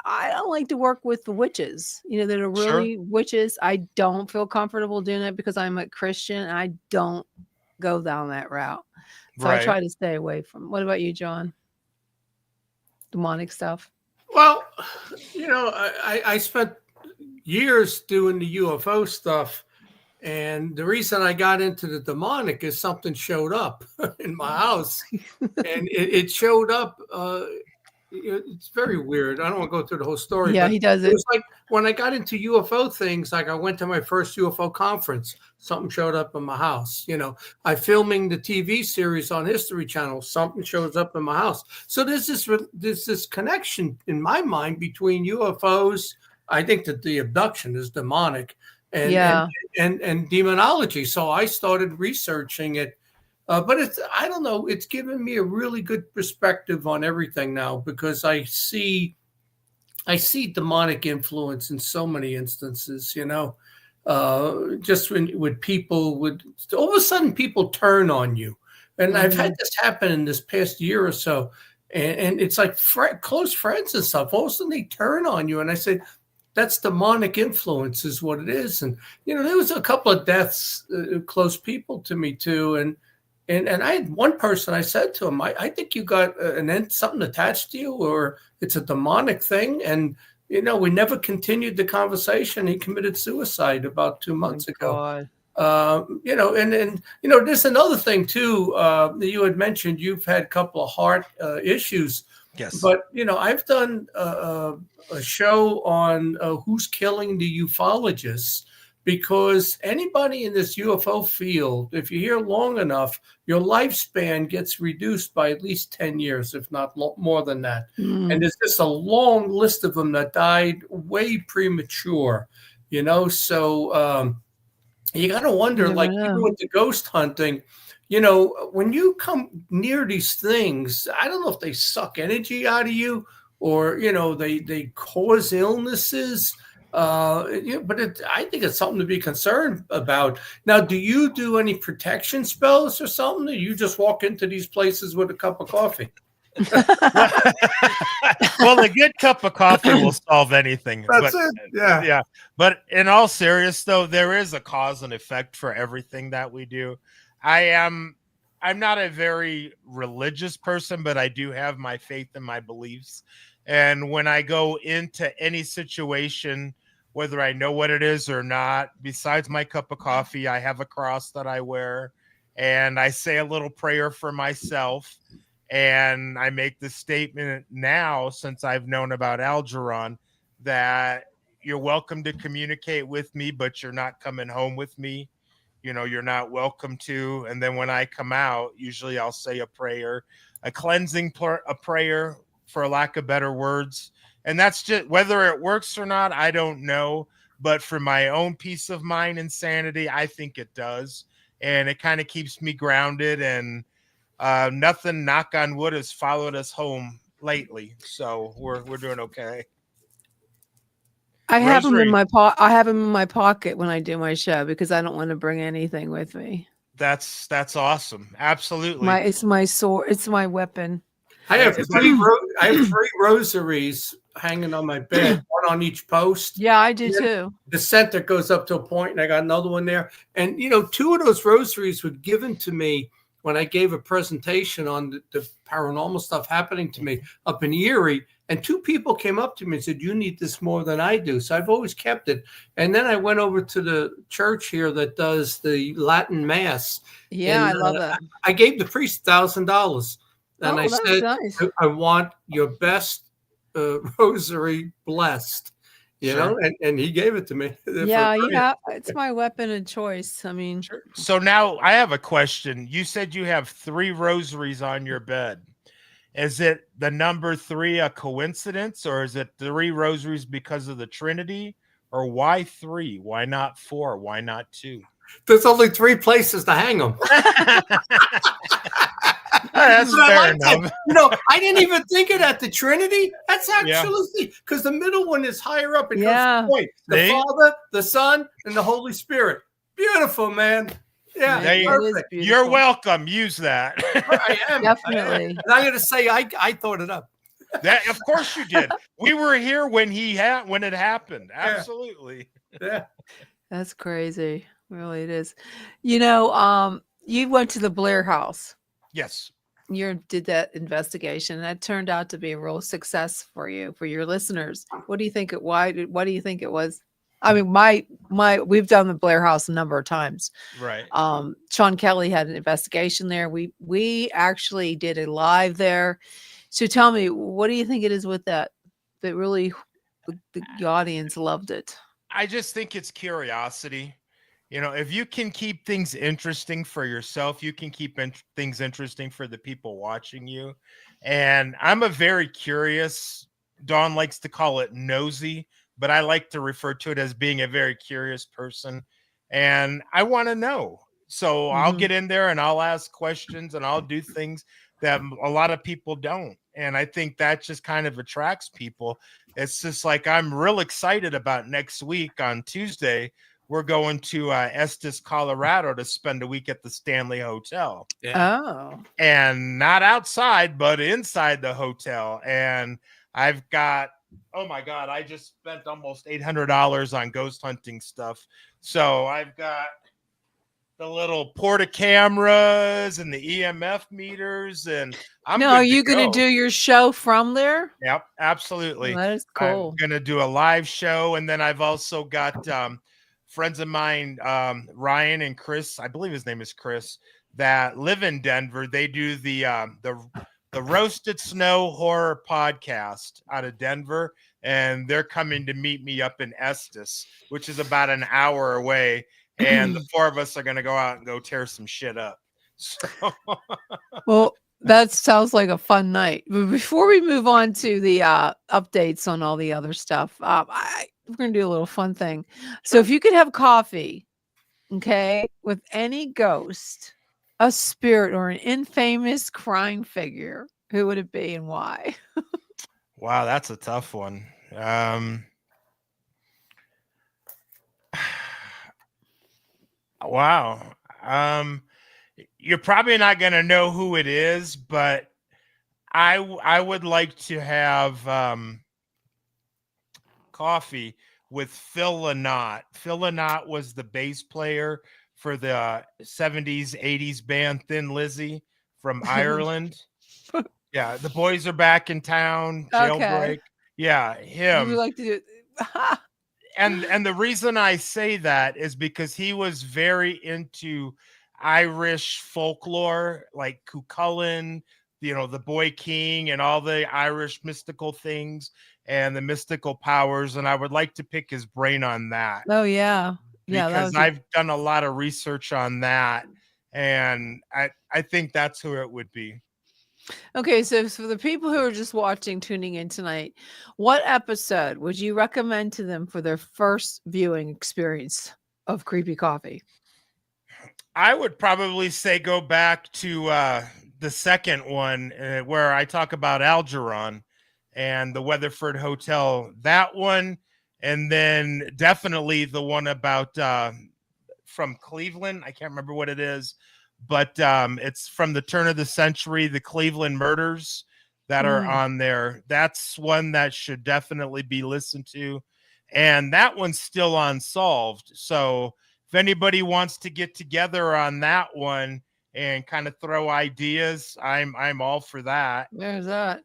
I don't like to work with the witches that are really witches. I don't feel comfortable doing it because I'm a Christian and I don't go down that route, so I try to stay away from. What about you, John? Demonic stuff? Well, I spent years doing the UFO stuff. And the reason I got into the demonic is something showed up in my house, and it showed up. It's very weird. I don't want to go through the whole story. Yeah, he does it. It was like when I got into UFO things, like I went to my first UFO conference, something showed up in my house. I filming the TV series on History Channel, something shows up in my house. So there's this connection in my mind between UFOs. I think that the abduction is demonic. And demonology. So I started researching it, but I don't know, it's given me a really good perspective on everything now, because I see demonic influence in so many instances. Just when people would, all of a sudden people turn on you, and I've had this happen in this past year or so, and it's like close friends and stuff. All of a sudden they turn on you, and I say, that's demonic influence is what it is. And, there was a couple of deaths, close people to me too. And I had one person, I said to him, I think you got something attached to you, or it's a demonic thing. And, we never continued the conversation. He committed suicide about 2 months ago. There's another thing too, that you had mentioned. You've had a couple of heart issues. Yes. But, I've done a show on who's killing the ufologists, because anybody in this UFO field, if you're here long enough, your lifespan gets reduced by at least 10 years, if not more than that. And there's just a long list of them that died way premature, so you got to wonder, like even with the ghost hunting, when you come near these things, I don't know if they suck energy out of you or they cause illnesses. But I think it's something to be concerned about. Now, do you do any protection spells or something? Or you just walk into these places with a cup of coffee? Well, a good cup of coffee will solve anything. That's it. Yeah. Yeah. But in all seriousness, though, there is a cause and effect for everything that we do. I'm not a very religious person, but I do have my faith and my beliefs. And when I go into any situation, whether I know what it is or not, besides my cup of coffee, I have a cross that I wear, and I say a little prayer for myself. And I make the statement now, since I've known about Algeron, that you're welcome to communicate with me, but you're not coming home with me. You're not welcome to. And then when I come out, usually I'll say a prayer, a cleansing a prayer, for lack of better words. And that's just, whether it works or not, I don't know. But for my own peace of mind and sanity, I think it does. And it kind of keeps me grounded, and nothing, knock on wood, has followed us home lately. So we're doing okay. I have them in my pocket when I do my show, because I don't want to bring anything with me. That's awesome. Absolutely. It's my sword. It's my weapon. I have three rosaries hanging on my bed, one on each post. Yeah, I do too. The center goes up to a point, and I got another one there. And two of those rosaries were given to me when I gave a presentation on the paranormal stuff happening to me up in Erie. And two people came up to me and said, "You need this more than I do." So I've always kept it. And then I went over to the church here that does the Latin Mass. Yeah, I love that. I gave the priest $1,000. And I said, nice. I want your best rosary blessed, Sure. and he gave it to me. Yeah, it's my weapon of choice. I mean, sure. So now I have a question. You said you have 3 rosaries on your bed. Is it the number 3 a coincidence, or is it 3 rosaries because of the Trinity? Or why 3? Why not 4? Why not 2? There's only 3 places to hang them. That's fair enough. I didn't even think of that. The Trinity, that's actually because the middle one is higher up. It comes to the point. The Father, the Son, and the Holy Spirit. Beautiful, man. Yeah, you're welcome. Use that. I am definitely. And I'm going to say I thought it up. That, of course you did. We were here when it happened. Absolutely. Yeah. That's crazy. Really, it is. You went to the Belaire house. Yes. You did that investigation. That turned out to be a real success for you, for your listeners. What do you think? What do you think it was? I mean, we've done the Belaire house a number of times. Right. Sean Kelly had an investigation there. We actually did a live there. So tell me, what do you think it is with that really the audience loved it? I just think it's curiosity. If you can keep things interesting for yourself, you can keep things interesting for the people watching you. And I'm a very curious, Dawn likes to call it nosy, but I like to refer to it as being a very curious person. And I want to know. So I'll get in there and I'll ask questions and I'll do things that a lot of people don't. And I think that just kind of attracts people. It's just like, I'm real excited about next week on Tuesday. We're going to Estes, Colorado to spend a week at the Stanley Hotel. Yeah. Oh. And not outside, but inside the hotel. And I've got, oh my God, I just spent almost $800 on ghost hunting stuff. So I've got the little porta cameras and the EMF meters, and are you going to do your show from there? Yep, absolutely. That is cool. I'm going to do a live show, and then I've also got friends of mine, Ryan and Chris, I believe his name is Chris, that live in Denver. They do the Roasted Snow Horror Podcast out of Denver, and they're coming to meet me up in Estes, which is about an hour away. And the 4 of us are going to go out and go tear some shit up. So. Well, that sounds like a fun night. But before we move on to the updates on all the other stuff, we're going to do a little fun thing. So if you could have coffee, okay, with any ghost, a spirit, or an infamous crime figure, who would it be and why? Wow, that's a tough one. Wow. You're probably not going to know who it is, but I would like to have coffee with Phil Lynott. Phil Lynott was the bass player for the 70s, 80s band Thin Lizzy from Ireland. Yeah, the boys are back in town, Okay. Jailbreak. Yeah, You would him. like to do it. And the reason I say that is because he was very into Irish folklore, like Cuchulainn, the Boy King, and all the Irish mystical things and the mystical powers. And I would like to pick his brain on that Oh yeah. Yeah, that because was I've done a lot of research on that, and I think that's who it would be. okay. So for the people who are just watching, tuning in tonight, what episode would you recommend to them for their first viewing experience of Creepy Coffee? I would probably say go back to the second one where I talk about Algeron and the Weatherford Hotel. That one, and then definitely the one about from Cleveland. I can't remember what it is, but it's from the turn of the century, the Cleveland murders that are on there. That's one that should definitely be listened to. And that one's still unsolved. So if anybody wants to get together on that one and kind of throw ideas, I'm all for that. There's that.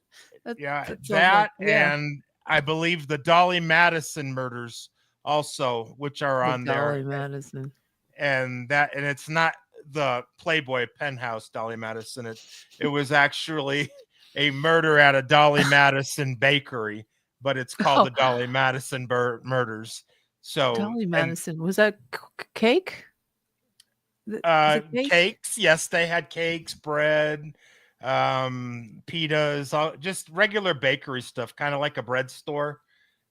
And I believe the Dolly Madison murders also, which are on Dolly there. Madison. And it's not the Playboy penthouse Dolly Madison. It was actually a murder at a Dolly Madison bakery, but it's called the Dolly Madison murders. So Dolly Madison, was that cake? Cakes, yes, they had cakes, bread, pitas, just regular bakery stuff, kind of like a bread store.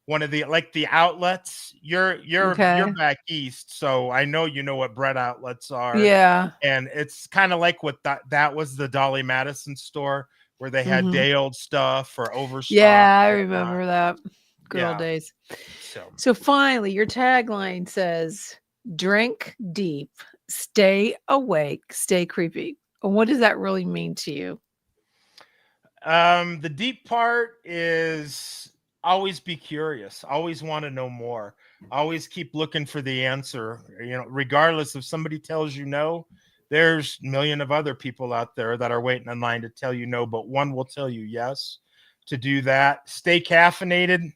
One of the outlets. You're back east, so I know you know what bread outlets are. Yeah, and it's kind of like what that was, the Dolly Madison store where they had day old stuff or overstock. Yeah, I remember that. Good old days. So finally, your tagline says, "Drink deep, stay awake, stay creepy." What does that really mean to you? The deep part is always be curious, always want to know more, always keep looking for the answer. Regardless if somebody tells you no, there's a million of other people out there that are waiting in line to tell you no, but one will tell you yes. To do that, stay caffeinated.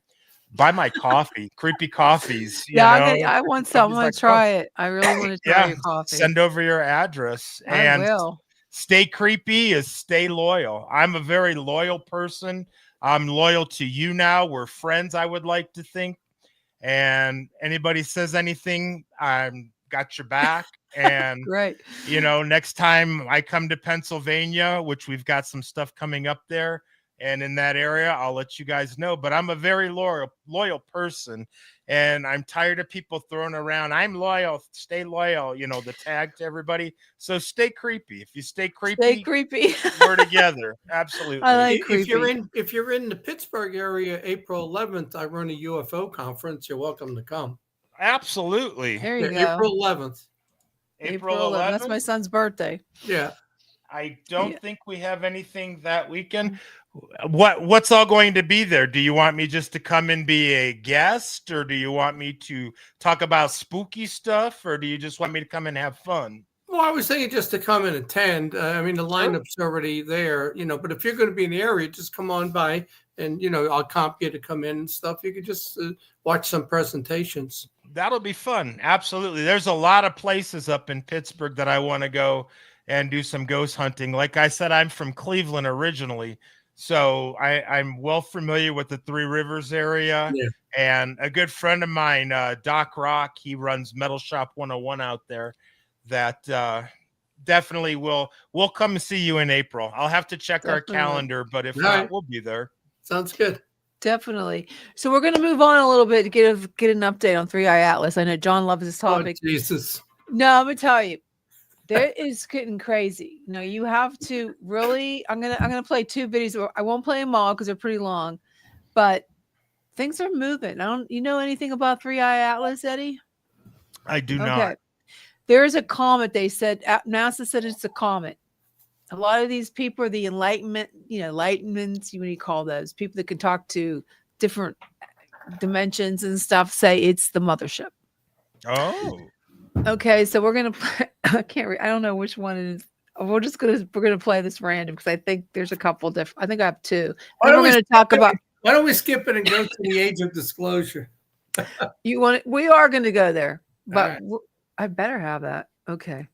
Buy my coffee, Creepy Coffees. I want someone to try it. I really want to try your coffee. Send over your address. I will. Stay creepy is stay loyal. I'm a very loyal person. I'm loyal to you now. We're friends, I would like to think. And anybody says anything, I'm got your back. And right. Next time I come to Pennsylvania, which we've got some stuff coming up there and in that area, I'll let you guys know. But I'm a very loyal person, and I'm tired of people throwing around, "I'm loyal, stay loyal," the tag to everybody. So stay creepy. If you stay creepy, we're together. Absolutely. I like creepy. If you're in the Pittsburgh area, April 11th, I run a UFO conference. You're welcome to come. Absolutely. There you go. April 11th. April 11th. That's my son's birthday. Yeah. I don't think we have anything that weekend. What's all going to be there? Do you want me just to come and be a guest, or do you want me to talk about spooky stuff, or do you just want me to come and have fun? Well, I was thinking just to come and attend. I mean, the lineup's already there, but if you're going to be in the area, just come on by and, I'll comp you to come in and stuff. You could just watch some presentations. That'll be fun. Absolutely. There's a lot of places up in Pittsburgh that I want to go and do some ghost hunting. Like I said, I'm from Cleveland originally, so I'm well familiar with the Three Rivers area. Yeah. And a good friend of mine, Doc Rock, he runs Metal Shop 101 out there. That definitely we'll come and see you in April. I'll have to check our calendar, but if not, we'll be there. Sounds good. Definitely. So we're going to move on a little bit to get an update on 3i Atlas. I know John loves this topic. Oh, Jesus. No, I'm going to tell you. That is getting crazy. You have to really. I'm gonna play two videos. I won't play them all because they're pretty long, but things are moving. You know anything about 3i Atlas, Eddie? I do Okay. not. There is a comet. They said NASA said it's a comet. A lot of these people are the enlightenments. What do you call those people that can talk to different dimensions and stuff? Say it's the mothership. Oh. Okay, so we're gonna play. I don't know which one it is. We're gonna play this random because I think there's a couple different. I think I have two. Why We're gonna talk about. Why don't we skip it and go to the age of disclosure? You want it? We are going to go there, but right. I better have that. Okay.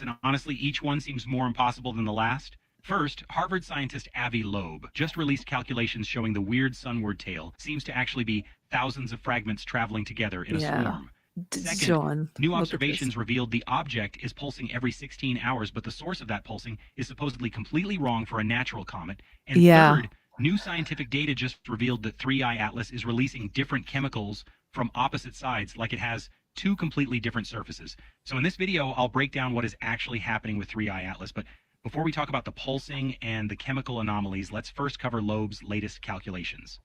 And honestly, each one seems more impossible than the last. First, Harvard scientist Avi Loeb just released calculations showing the weird sunward tail seems to actually be thousands of fragments traveling together in a swarm. Second, John, new observations revealed the object is pulsing every 16 hours, but the source of that pulsing is supposedly completely wrong for a natural comet. And third, new scientific data just revealed that 3i Atlas is releasing different chemicals from opposite sides, like it has two completely different surfaces. So in this video, I'll break down what is actually happening with 3i Atlas. But before we talk about the pulsing and the chemical anomalies, let's first cover Loeb's latest calculations.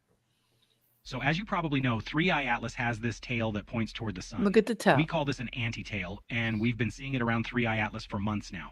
So as you probably know, 3i Atlas has this tail that points toward the sun. Look at the tail. We call this an anti-tail, and we've been seeing it around 3i Atlas for months now.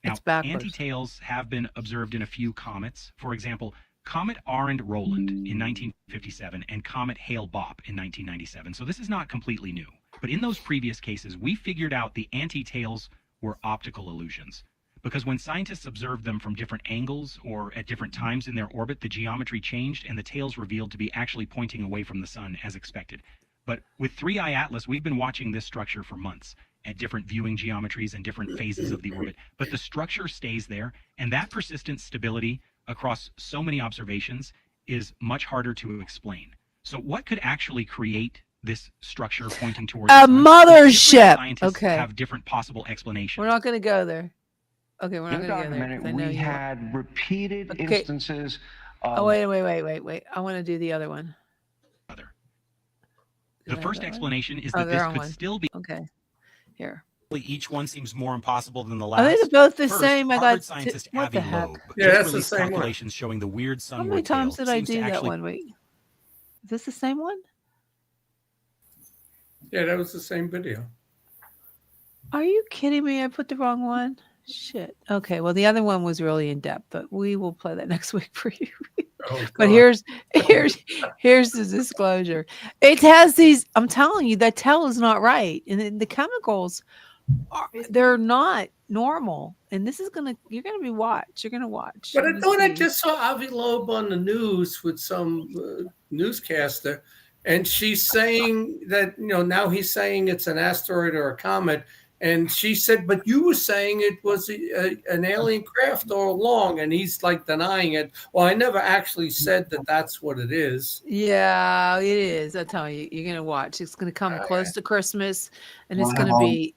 Now, it's backwards. anti-tails have been observed in a few comets. For example, Comet Arend Roland in 1957 and Comet Hale-Bopp in 1997. So this is not completely new. But in those previous cases, we figured out the anti-tails were optical illusions. Because when scientists observed them from different angles or at different times in their orbit, the geometry changed and the tails revealed to be actually pointing away from the sun as expected. But with 3i Atlas, we've been watching this structure for months at different viewing geometries and different phases of the orbit. But the structure stays there, and that persistent stability across so many observations is much harder to explain. So what could actually create this structure pointing towards a mothership? Scientists have different possible explanations. We're not going to go there. Okay, we're not going to go there. We had repeated instances of... Oh, wait. I want to do the other one. The first explanation is that this could still be... Okay, here. Each one seems more impossible than the last. Are they both the First, same? Harvard scientist what the Avi heck? Loeb Yeah, that's the released same calculations showing the weird sunward How many times tail did I seems to do that actually... one? Wait, is this the same one? Yeah, that was the same video. Are you kidding me? I put the wrong one. Shit. Okay, well, the other one was really in depth, but we will play that next week for you. Oh, but here's the disclosure. It has these. I'm telling you, that tail is not right, and the chemicals they're not normal. And this is you're gonna watch. But I thought I just saw Avi Loeb on the news with some newscaster, and she's saying that now he's saying it's an asteroid or a comet. And she said, but you were saying it was an alien craft all along, and he's like denying it. Well, I never actually said that that's what it is. Yeah, it is. I tell you, you're going to watch. It's going to come close to Christmas, and it's going to be,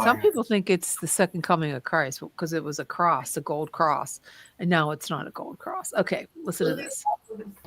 some people think it's the second coming of Christ because it was a cross, a gold cross, and now it's not a gold cross. Okay, listen to this.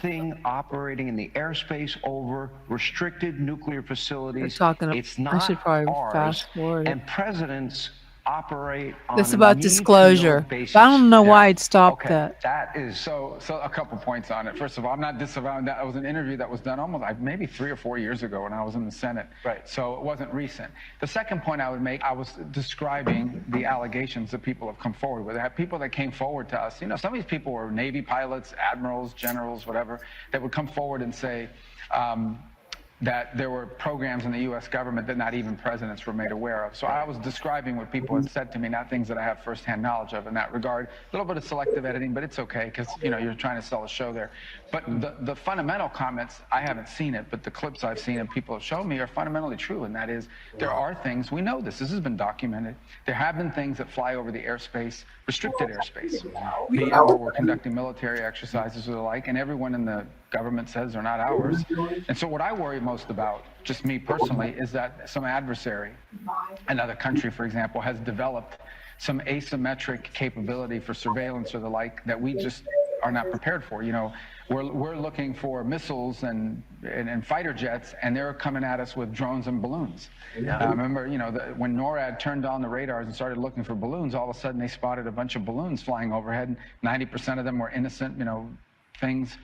Thing operating in the airspace over restricted nuclear facilities. It's not I should probably ours, fast forward. And presidents operate on this about disclosure. But I don't know why it stopped that. That is so a couple points on it. First of all, I'm not disavowing that. It was an interview that was done almost maybe 3 or 4 years ago when I was in the Senate. Right. So it wasn't recent. The second point I would make, I was describing the allegations that people have come forward with. I have people that came forward to us. Some of these people were Navy pilots, admirals, generals, whatever, that would come forward and say, that there were programs in the U.S. government that not even presidents were made aware of. So I was describing what people had said to me, not things that I have firsthand knowledge of in that regard. A little bit of selective editing, but it's okay because you're trying to sell a show there. But the fundamental comments, I haven't seen it, but the clips I've seen and people have shown me are fundamentally true, and that is there are things, we know this has been documented, there have been things that fly over the airspace, restricted airspace, where we're conducting military exercises or the like, and everyone in the government says they're not ours. And so what I worry most about, just me personally, is that some adversary, another country, for example, has developed some asymmetric capability for surveillance or the like that we just are not prepared for. We're looking for missiles and fighter jets, and they're coming at us with drones and balloons. Yeah. I remember, when NORAD turned on the radars and started looking for balloons, all of a sudden they spotted a bunch of balloons flying overhead. 90% of them were innocent, things.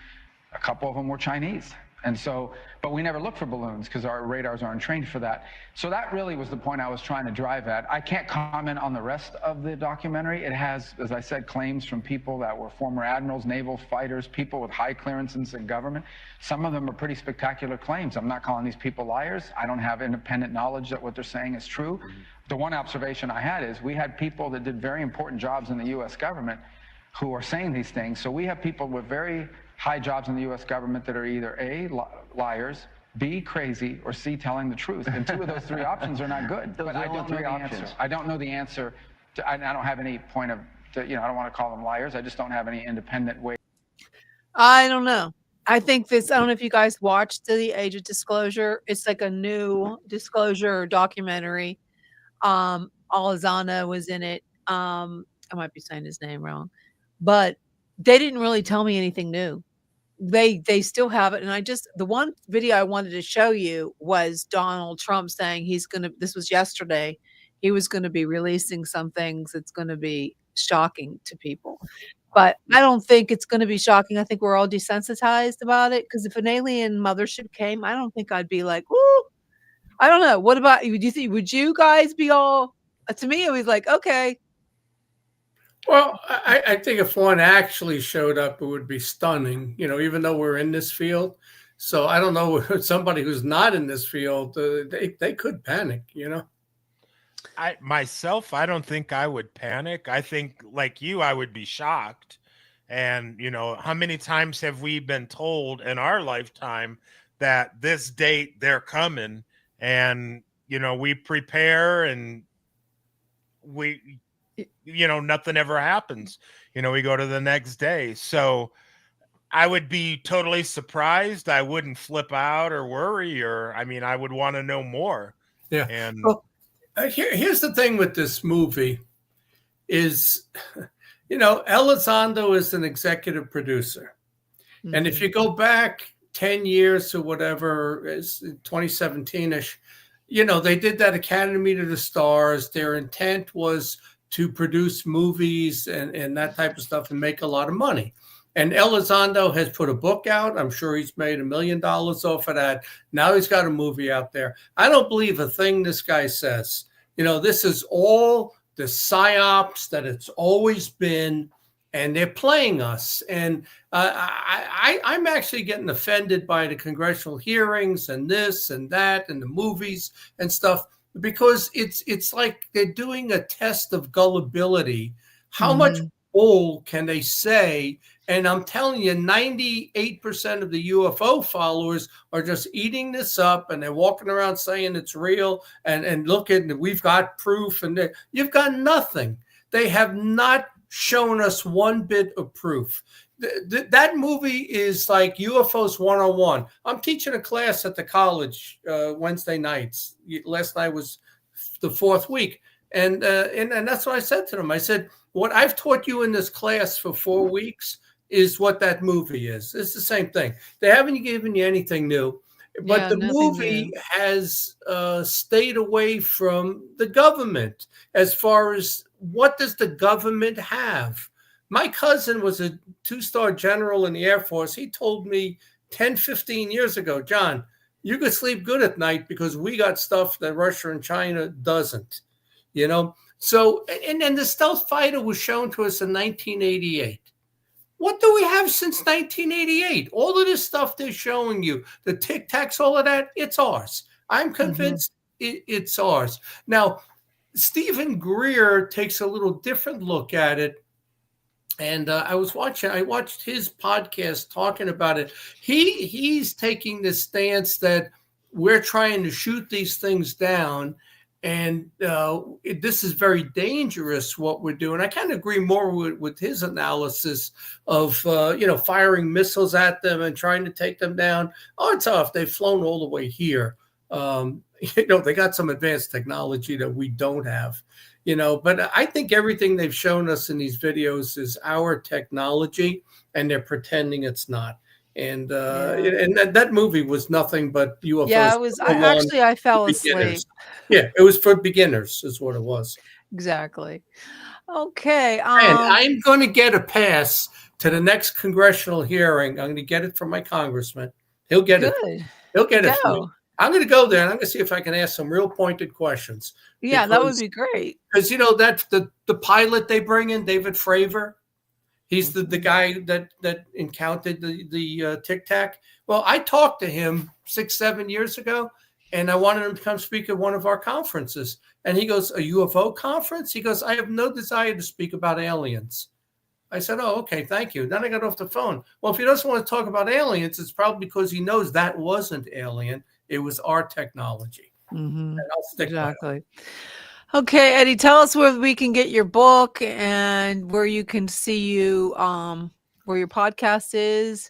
A couple of them were Chinese. And so, but we never looked for balloons because our radars aren't trained for that. So that really was the point I was trying to drive at. I can't comment on the rest of the documentary. It has, as I said, claims from people that were former admirals, naval fighters, people with high clearances in government. Some of them are pretty spectacular claims. I'm not calling these people liars. I don't have independent knowledge that what they're saying is true. The one observation I had is we had people that did very important jobs in the U.S. government who are saying these things. So we have people with very high jobs in the U.S. government that are either A, liars, B, crazy, or C, telling the truth. And two of those three options are not good. But I don't know the answer. I don't know the answer. I don't have any point of, I don't want to call them liars. I just don't have any independent way. I don't know. I think I don't know if you guys watched The Age of Disclosure. It's like a new disclosure documentary. Alizana was in it. I might be saying his name wrong, but they didn't really tell me anything new. They still have it. And the one video I wanted to show you was Donald Trump saying this was yesterday, he was going to be releasing some things that's going to be shocking to people. But I don't think it's going to be shocking. I think we're all desensitized about it, because if an alien mothership came, I don't think I'd be like, woo. I don't know. What about you? Would you guys be all, to me, it was like, okay. Well, I think if one actually showed up, it would be stunning, even though we're in this field. So I don't know, somebody who's not in this field, they could panic, I don't think I would panic. I think, like you, I would be shocked. And, how many times have we been told in our lifetime that this date they're coming, and, we prepare and we, nothing ever happens. We go to the next day. So I would be totally surprised. I wouldn't flip out or worry, I would want to know more. Yeah. And well, here's the thing with this movie is, Elizondo is an executive producer. Mm-hmm. And if you go back 10 years or whatever, it's 2017-ish, they did that Academy to the Stars. Their intent was to produce movies and that type of stuff and make a lot of money. And Elizondo has put a book out. I'm sure he's made $1 million off of that. Now he's got a movie out there. I don't believe a thing this guy says. This is all the psyops that it's always been, and they're playing us. And I'm actually getting offended by the congressional hearings and this and that and the movies and stuff, because it's like they're doing a test of gullibility. How much bull can they say? And I'm telling you, 98% of the UFO followers are just eating this up, and they're walking around saying it's real and looking, we've got proof, and you've got nothing. They have not shown us one bit of proof. That movie is like UFOs 101. I'm teaching a class at the college Wednesday nights. Last night was the fourth week. And that's what I said to them. I said, what I've taught you in this class for 4 weeks is what that movie is. It's the same thing. They haven't given you anything new. But the movie has stayed away from the government as far as what does the government have. My cousin was a 2-star general in the Air Force. He told me 10, 15 years ago, John, you could sleep good at night because we got stuff that Russia and China doesn't, So, and then the stealth fighter was shown to us in 1988. What do we have since 1988? All of this stuff they're showing you, the Tic Tacs, all of that, it's ours. I'm convinced it's ours. Now, Stephen Greer takes a little different look at it. And I watched his podcast talking about it. He's taking the stance that we're trying to shoot these things down. And this is very dangerous, what we're doing. I kind of agree more with his analysis of, firing missiles at them and trying to take them down. Odds are, if they've flown all the way here, they got some advanced technology that we don't have, But I think everything they've shown us in these videos is our technology, and they're pretending it's not. And and that movie was nothing but UFOs. Yeah, it was. I fell asleep. Yeah, it was for beginners, is what it was. Exactly. Okay. And I'm going to get a pass to the next congressional hearing. I'm going to get it from my congressman. He'll get it. He'll get it from me. I'm going to go there and I'm going to see if I can ask some real pointed questions. Yeah, that would be great. Because, you know, that the pilot they bring in, David Fravor, he's the guy that encountered the Tic Tac. Well, I talked to him 6-7 years ago, and I wanted him to come speak at one of our conferences. And he goes, a UFO conference? He goes, I have no desire to speak about aliens. I said, oh, okay, thank you. Then I got off the phone. Well, if he doesn't want to talk about aliens, it's probably because he knows that wasn't alien. It was our technology. Mm-hmm. And I'll stick exactly. Okay, Eddie, tell us where we can get your book and where you can see you, where your podcast is.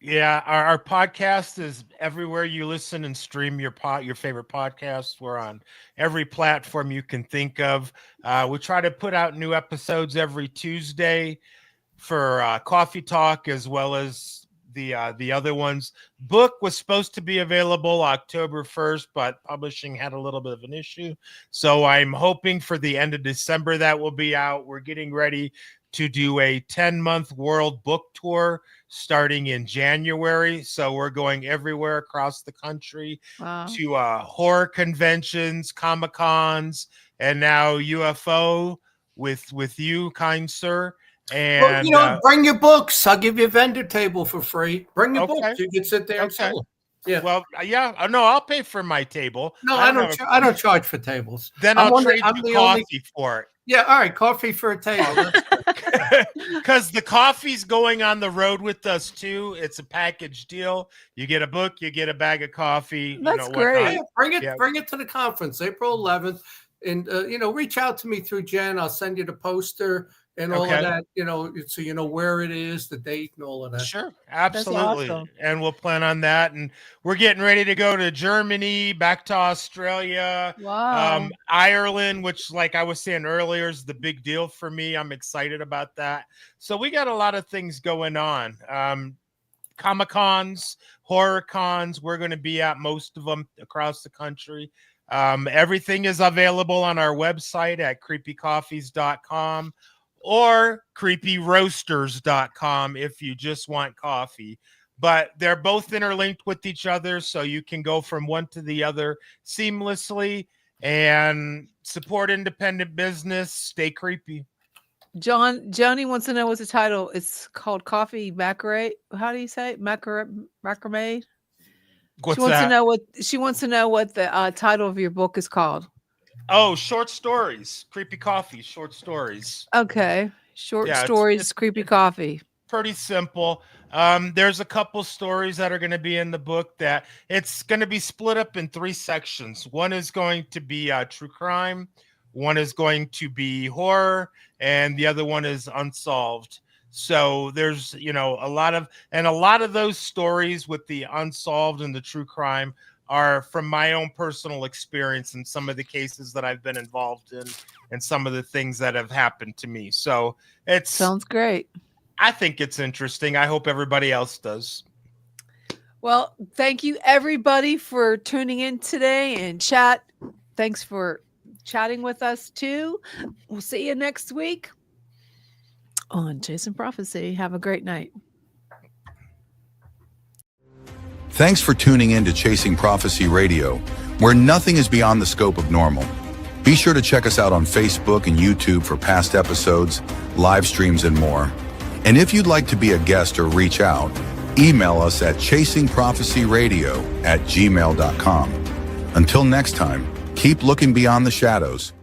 Yeah, our podcast is everywhere you listen and stream your favorite podcasts. We're on every platform you can think of. We try to put out new episodes every Tuesday for Coffee Talk, as well as the other ones. Book was supposed to be available October 1st, but publishing had a little bit of an issue. So I'm hoping for the end of December that will be out. We're getting ready to do a 10-month world book tour starting in January. So we're going everywhere across the country to horror conventions, Comic-Cons, and now UFO with you, kind sir. And well, you know, bring your books. I'll give you a vendor table for free. Bring your books. You can sit there and sell them. Yeah. Well, yeah. No, I'll pay for my table. No, I don't charge for tables. Then I'll trade you coffee for it. Yeah, all right, coffee for a table. Because the coffee's going on the road with us too. It's a package deal. You get a book, you get a bag of coffee. That's great. Yeah, bring it to the conference, April 11th, and reach out to me through Jen. I'll send you the poster and all of that. So you know where it is, the date, and all of that. Sure, absolutely. Awesome. And we'll plan on that. And we're getting ready to go to Germany, back to Australia, Ireland, which, like I was saying earlier, is the big deal for me. I'm excited about that. So we got a lot of things going on. Comic-Cons, horror cons. We're going to be at most of them across the country. Everything is available on our website at creepycoffees.com. or creepyroasters.com if you just want coffee. But they're both interlinked with each other, so you can go from one to the other seamlessly and support independent business. Stay creepy. Joni wants to know what's the title. It's called Coffee Macrame. How do you say it? Macrame? What's she wants that? to know she wants to know what the title of your book is called. Oh, short stories. Creepy Coffee, short stories. Okay. Short stories, it's Creepy Coffee. Pretty simple. There's a couple stories that are going to be in the book that it's going to be split up in 3 sections. One is going to be true crime. One is going to be horror. And the other one is unsolved. So there's, a lot of those stories with the unsolved and the true crime are from my own personal experience in some of the cases that I've been involved in and some of the things that have happened to me. So it sounds great. I think it's interesting. I hope everybody else does. Well, thank you everybody for tuning in today and chat. Thanks for chatting with us too. We'll see you next week on Chasing Prophecy. Have a great night. Thanks for tuning in to Chasing Prophecy Radio, where nothing is beyond the scope of normal. Be sure to check us out on Facebook and YouTube for past episodes, live streams, and more. And if you'd like to be a guest or reach out, email us at chasingprophecyradio@gmail.com. Until next time, keep looking beyond the shadows